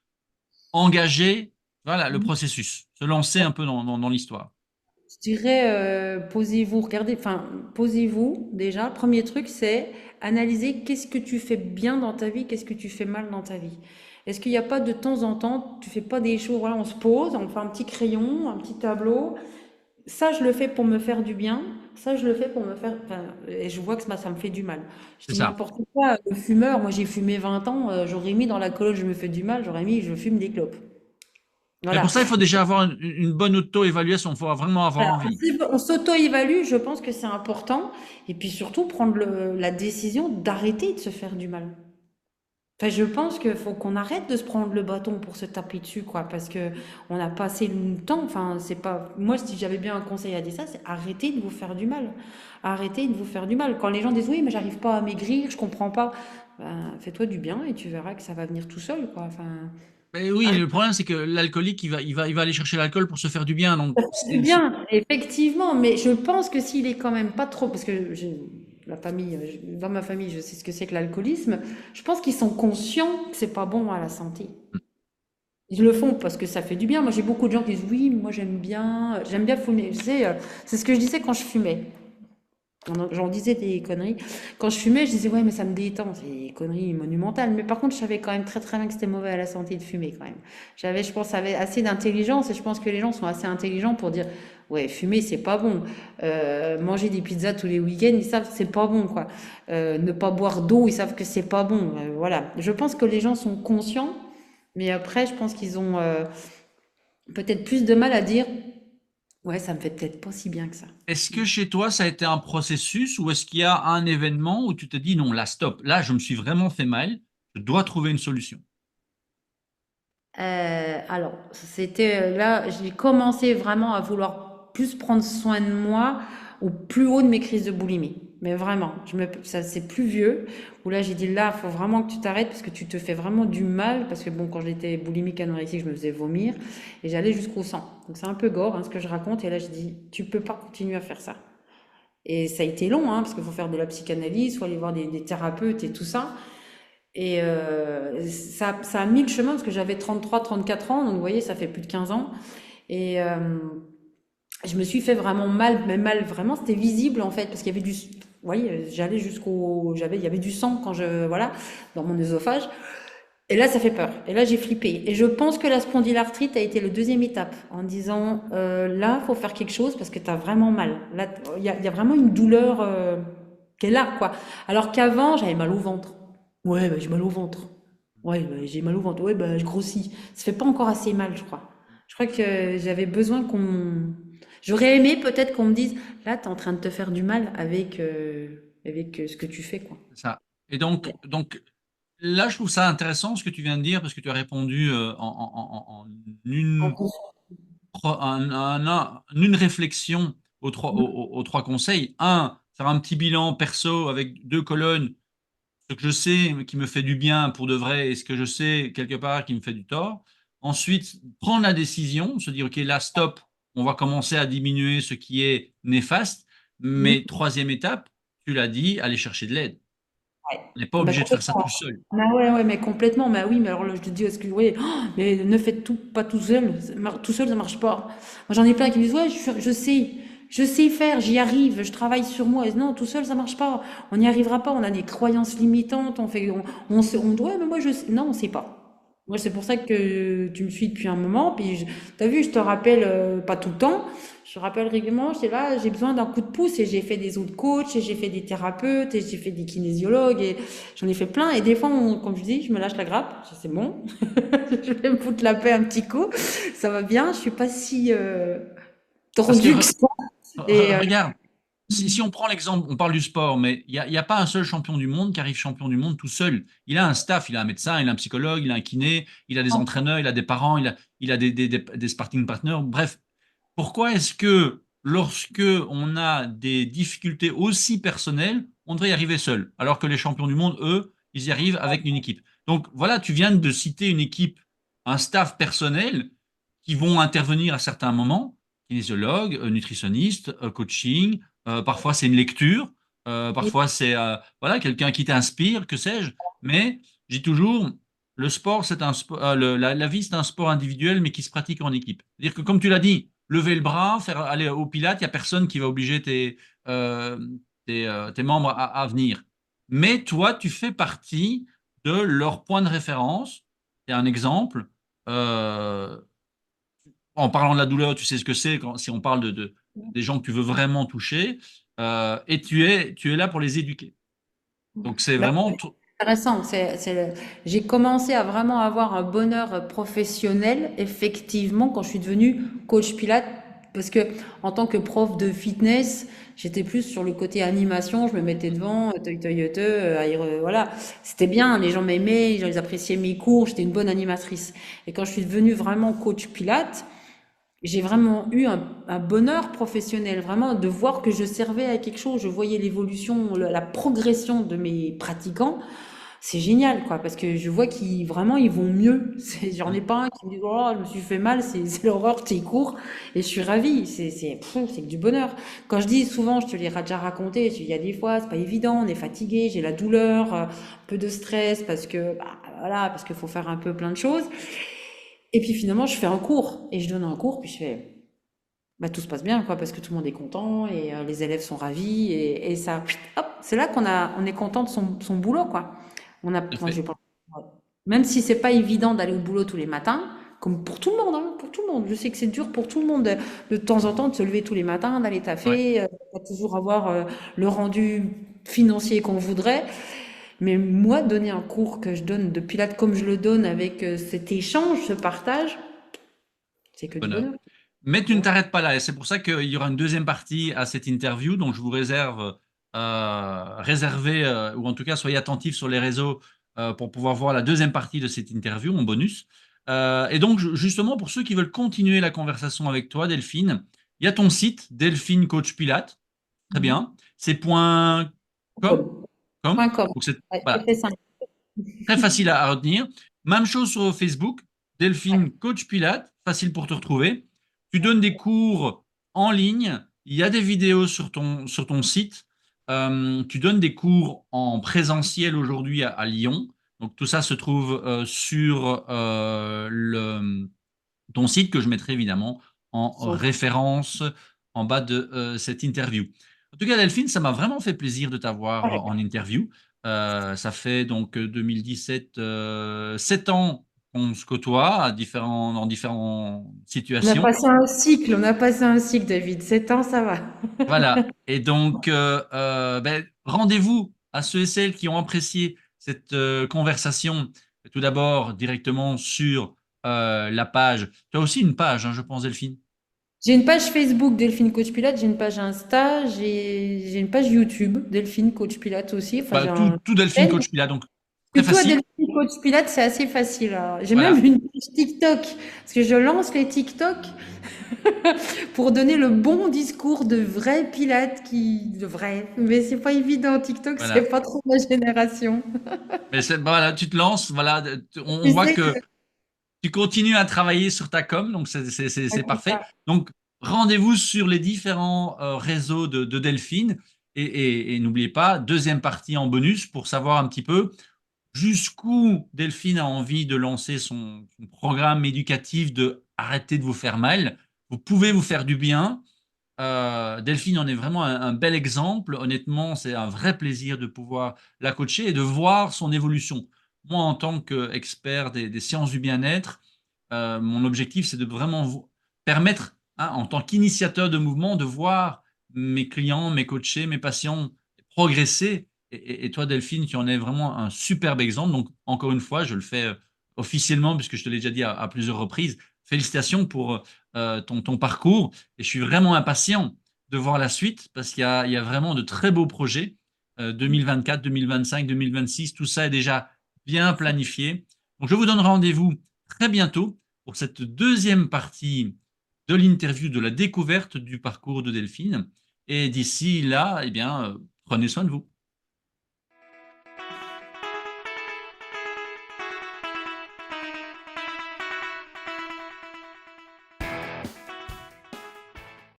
engager, voilà, le processus, se lancer un peu dans l'histoire? Je dirais, posez-vous, regardez, enfin, posez-vous déjà. Le premier truc, c'est analyser qu'est-ce que tu fais bien dans ta vie, qu'est-ce que tu fais mal dans ta vie. Est-ce qu'il n'y a pas de temps en temps, tu fais pas des choses, voilà, on se pose, on fait un petit crayon, un petit tableau. Ça, je le fais pour me faire du bien. Ça, je le fais pour me faire, enfin, et je vois que ça me fait du mal. Je C'est dis ça. n'importe quoi. Le fumeur, moi j'ai fumé 20 ans, j'aurais mis dans la colonne je me fais du mal, j'aurais mis je fume des clopes. Mais pour Voilà. ça, il faut déjà avoir une bonne auto-évaluation. Il faut vraiment avoir Alors, envie. on s'auto-évalue, je pense que c'est important. Et puis surtout, prendre la décision d'arrêter de se faire du mal. Enfin, je pense qu'il faut qu'on arrête de se prendre le bâton pour se taper dessus, quoi, parce que on a passé le temps. Enfin, c'est pas. Moi, si j'avais bien un conseil à dire ça, c'est arrêter de vous faire du mal. Arrêtez de vous faire du mal. Quand les gens disent oui, mais j'arrive pas à maigrir, je comprends pas. Ben, fais-toi du bien et tu verras que ça va venir tout seul, quoi. Enfin, Mais oui, le problème, c'est que l'alcoolique, il va aller chercher l'alcool pour se faire du bien. Donc, du bien, effectivement, mais je pense que s'il est quand même pas trop, parce que la famille, dans ma famille, je sais ce que c'est que l'alcoolisme, je pense qu'ils sont conscients que c'est pas bon à la santé. Ils le font parce que ça fait du bien. Moi, j'ai beaucoup de gens qui disent oui, moi j'aime bien fumer. Tu sais, c'est ce que je disais quand je fumais. J'en disais des conneries. Quand je fumais, je disais, ouais, mais ça me détend. C'est des conneries monumentales. Mais par contre, je savais quand même très très bien que c'était mauvais à la santé de fumer quand même. J'avais, je pense, assez d'intelligence et je pense que les gens sont assez intelligents pour dire, ouais, fumer, c'est pas bon. Manger des pizzas tous les week-ends, ils savent que c'est pas bon, quoi. Ne pas boire d'eau, ils savent que c'est pas bon. Voilà. Je pense que les gens sont conscients, mais après, je pense qu'ils ont peut-être plus de mal à dire, ouais, ça me fait peut-être pas si bien que ça. Est-ce que chez toi, ça a été un processus ou est-ce qu'il y a un événement où tu te dis non, là, stop, là, je me suis vraiment fait mal, je dois trouver une solution? Alors, c'était là, j'ai commencé vraiment à vouloir plus prendre soin de moi au plus haut de mes crises de boulimie. Mais vraiment, ça c'est plus vieux, où là j'ai dit là, il faut vraiment que tu t'arrêtes parce que tu te fais vraiment du mal. Parce que bon, quand j'étais boulimique anorexique, je me faisais vomir et j'allais jusqu'au sang. Donc c'est un peu gore hein, ce que je raconte. Et là, je dis, tu peux pas continuer à faire ça. Et ça a été long, hein, parce qu'il faut faire de la psychanalyse, faut aller voir des thérapeutes et tout ça. Et ça a mis le chemin parce que j'avais 33, 34 ans, donc vous voyez, ça fait plus de 15 ans. Et je me suis fait vraiment mal, mais mal vraiment, c'était visible en fait, parce qu'il y avait du, vous voyez, il y avait du sang quand voilà, dans mon œsophage. Et là, ça fait peur. Et là, j'ai flippé. Et je pense que la spondylarthrite a été le deuxième étape, en disant, là, faut faire quelque chose parce que tu as vraiment mal. Là, il y a vraiment une douleur qui est là, quoi. Alors qu'avant, j'avais mal au ventre. Ouais, bah, j'ai mal au ventre. Ouais, bah, j'ai mal au ventre. Ouais, bah, je grossis. Ça fait pas encore assez mal, je crois. Je crois que j'avais besoin J'aurais aimé peut-être qu'on me dise, là, tu es en train de te faire du mal avec ce que tu fais, quoi. C'est ça. Et donc, là, je trouve ça intéressant ce que tu viens de dire parce que tu as répondu en En une, plus. en une réflexion aux trois conseils. Un, faire un petit bilan perso avec deux colonnes, ce que je sais qui me fait du bien pour de vrai et ce que je sais quelque part qui me fait du tort. Ensuite, prendre la décision, se dire, OK, là, stop, on va commencer à diminuer ce qui est néfaste. Mais troisième étape, tu l'as dit, aller chercher de l'aide. Ouais. On n'est pas Bah, obligé de faire ça complètement. tout seul. Ah ouais, ouais, mais complètement. Bah oui, mais alors là, je te dis, est-ce que, oui, oh, mais ne faites tout, pas tout seul. Tout seul, ça marche pas. Moi, j'en ai plein qui me disent, ouais, je sais faire, j'y arrive, je travaille sur moi. Et non, tout seul, ça marche pas. On n'y arrivera pas. On a des croyances limitantes. On doit, mais moi, je sais. Non, on sait pas. Moi, c'est pour ça que tu me suis depuis un moment. Puis, t'as vu, je te rappelle, pas tout le temps. Je te rappelle régulièrement, j'étais là, j'ai besoin d'un coup de pouce et j'ai fait des autres coachs et j'ai fait des thérapeutes et j'ai fait des kinésiologues et j'en ai fait plein. Et des fois, comme je dis, je me lâche la grappe. Je dis, c'est bon, je vais me foutre la paix un petit coup. Ça va bien, je suis pas si Parce que tordue que ça. Et regarde, si on prend l'exemple, on parle du sport, mais il y a pas un seul champion du monde qui arrive champion du monde tout seul. Il a un staff, il a un médecin, il a un psychologue, il a un kiné, il a des entraîneurs, il a des parents, il a des sparring partners. Bref, pourquoi est-ce que lorsque on a des difficultés aussi personnelles, on devrait y arriver seul, alors que les champions du monde, eux, ils y arrivent avec une équipe. Donc voilà, tu viens de citer une équipe, un staff personnel qui vont intervenir à certains moments, kinésiologue, nutritionniste, coaching, parfois c'est une lecture, parfois c'est voilà, quelqu'un qui t'inspire, que sais-je, mais je dis toujours, le sport, c'est un sport, la vie, c'est un sport individuel, mais qui se pratique en équipe. C'est-à-dire que, comme tu l'as dit, lever le bras, faire aller au Pilates, il n'y a personne qui va obliger euh, tes membres à venir. Mais toi, tu fais partie de leur point de référence. C'est un exemple. Euh, En parlant de la douleur, tu sais ce que c'est si on parle des gens que tu veux vraiment toucher. Et tu es là pour les éduquer. Donc, c'est bah, vraiment. intéressant. J'ai commencé à vraiment avoir un bonheur professionnel, effectivement, quand je suis devenue coach Pilates. Parce que, en tant que prof de fitness, j'étais plus sur le côté animation. Je me mettais devant, voilà. C'était bien. Les gens m'aimaient, ils appréciaient mes cours. J'étais une bonne animatrice. Et quand je suis devenue vraiment coach Pilates, j'ai vraiment eu un bonheur professionnel, vraiment de voir que je servais à quelque chose, je voyais l'évolution, la progression de mes pratiquants. C'est génial, quoi, parce que je vois qu'ils vraiment ils vont mieux. J'en ai pas un qui me dit oh je me suis fait mal, c'est l'horreur, t'es court et je suis ravie. C'est que du bonheur. Quand je dis souvent, je te l'ai déjà raconté, il y a des fois c'est pas évident, on est fatigué, j'ai la douleur, un peu de stress parce que bah, voilà, parce qu'il faut faire un peu plein de choses. Et puis finalement, je fais un cours et je donne un cours, puis je fais bah, tout se passe bien, quoi, parce que tout le monde est content et les élèves sont ravis et ça, hop, c'est là on est content de son boulot, quoi. Tout à Moi, fait. ouais. Même si c'est pas évident d'aller au boulot tous les matins, comme pour tout le monde, hein, pour tout le monde. Je sais que c'est dur pour tout le monde de temps en temps de se lever tous les matins, d'aller Ouais. taffer, pas toujours avoir le rendu financier qu'on voudrait. Mais moi, donner un cours que je donne de Pilates comme je le donne avec cet échange, ce partage, c'est que du Bonheur. bonheur. Mais tu ne Ouais. t'arrêtes pas là, et c'est pour ça qu'il y aura une deuxième partie à cette interview, donc je vous réservez, ou en tout cas soyez attentifs sur les réseaux pour pouvoir voir la deuxième partie de cette interview en bonus. Et donc justement, pour ceux qui veulent continuer la conversation avec toi, Delphine, il y a ton site, Delphine Coach Pilate, très Mhm. bien, c'est point .com, Com. com. Point com. Donc c'est Ouais, c'est voilà, très simple. très facile à retenir. Même chose sur Facebook, Ouais. Delphine Coach Pilate, facile pour te retrouver. Tu donnes des cours en ligne, il y a des vidéos sur ton site. Tu donnes des cours en présentiel aujourd'hui à Lyon. Donc tout ça se trouve sur ton site que je mettrai évidemment en Sans faute. référence en bas de cette interview. En tout cas, Delphine, ça m'a vraiment fait plaisir de t'avoir Ouais. en interview. Ça fait donc 2017, 7 ans qu'on se côtoie dans différentes situations. On a passé un cycle, David. 7 ans, ça va. Voilà. Et donc, ben, rendez-vous à ceux et celles qui ont apprécié cette conversation. Tout d'abord, directement sur la page. Tu as aussi une page, hein, je pense, Delphine. J'ai une page Facebook Delphine Coach Pilates, j'ai une page Insta, j'ai une page YouTube Delphine Coach Pilates aussi. Enfin, Bah, j'ai un tout Delphine chaîne. Coach Pila, donc très Et toi, facile. Delphine Coach Pilates, c'est assez facile, hein. J'ai même Voilà, une page TikTok parce que je lance les TikTok pour donner le bon discours de vrai Pilates de vrai. Mais c'est pas évident. TikTok, c'est voilà. pas trop ma génération. Mais bah, voilà, tu te lances, voilà, on voit J'essaie que de. tu continues à travailler sur ta com, donc Ouais, c'est c'est parfait. ça. Donc, rendez-vous sur les différents réseaux de Delphine et n'oubliez pas, deuxième partie en bonus pour savoir un petit peu jusqu'où Delphine a envie de lancer son programme éducatif de arrêter de vous faire mal. Vous pouvez vous faire du bien. Delphine en est vraiment un bel exemple. Honnêtement, c'est un vrai plaisir de pouvoir la coacher et de voir son évolution. Moi, en tant qu'expert des sciences du bien-être, mon objectif, c'est de vraiment vous permettre, hein, en tant qu'initiateur de mouvement, de voir mes clients, mes coachés, mes patients progresser. Et toi, Delphine, tu en es vraiment un superbe exemple. Donc, encore une fois, je le fais officiellement, puisque je te l'ai déjà dit à plusieurs reprises. Félicitations pour ton parcours. Et je suis vraiment impatient de voir la suite parce il y a vraiment de très beaux projets. 2024, 2025, 2026, tout ça est déjà bien planifié. Donc, je vous donne rendez-vous très bientôt pour cette deuxième partie de l'interview, de la découverte du parcours de Delphine. Et d'ici là, eh bien, prenez soin de vous.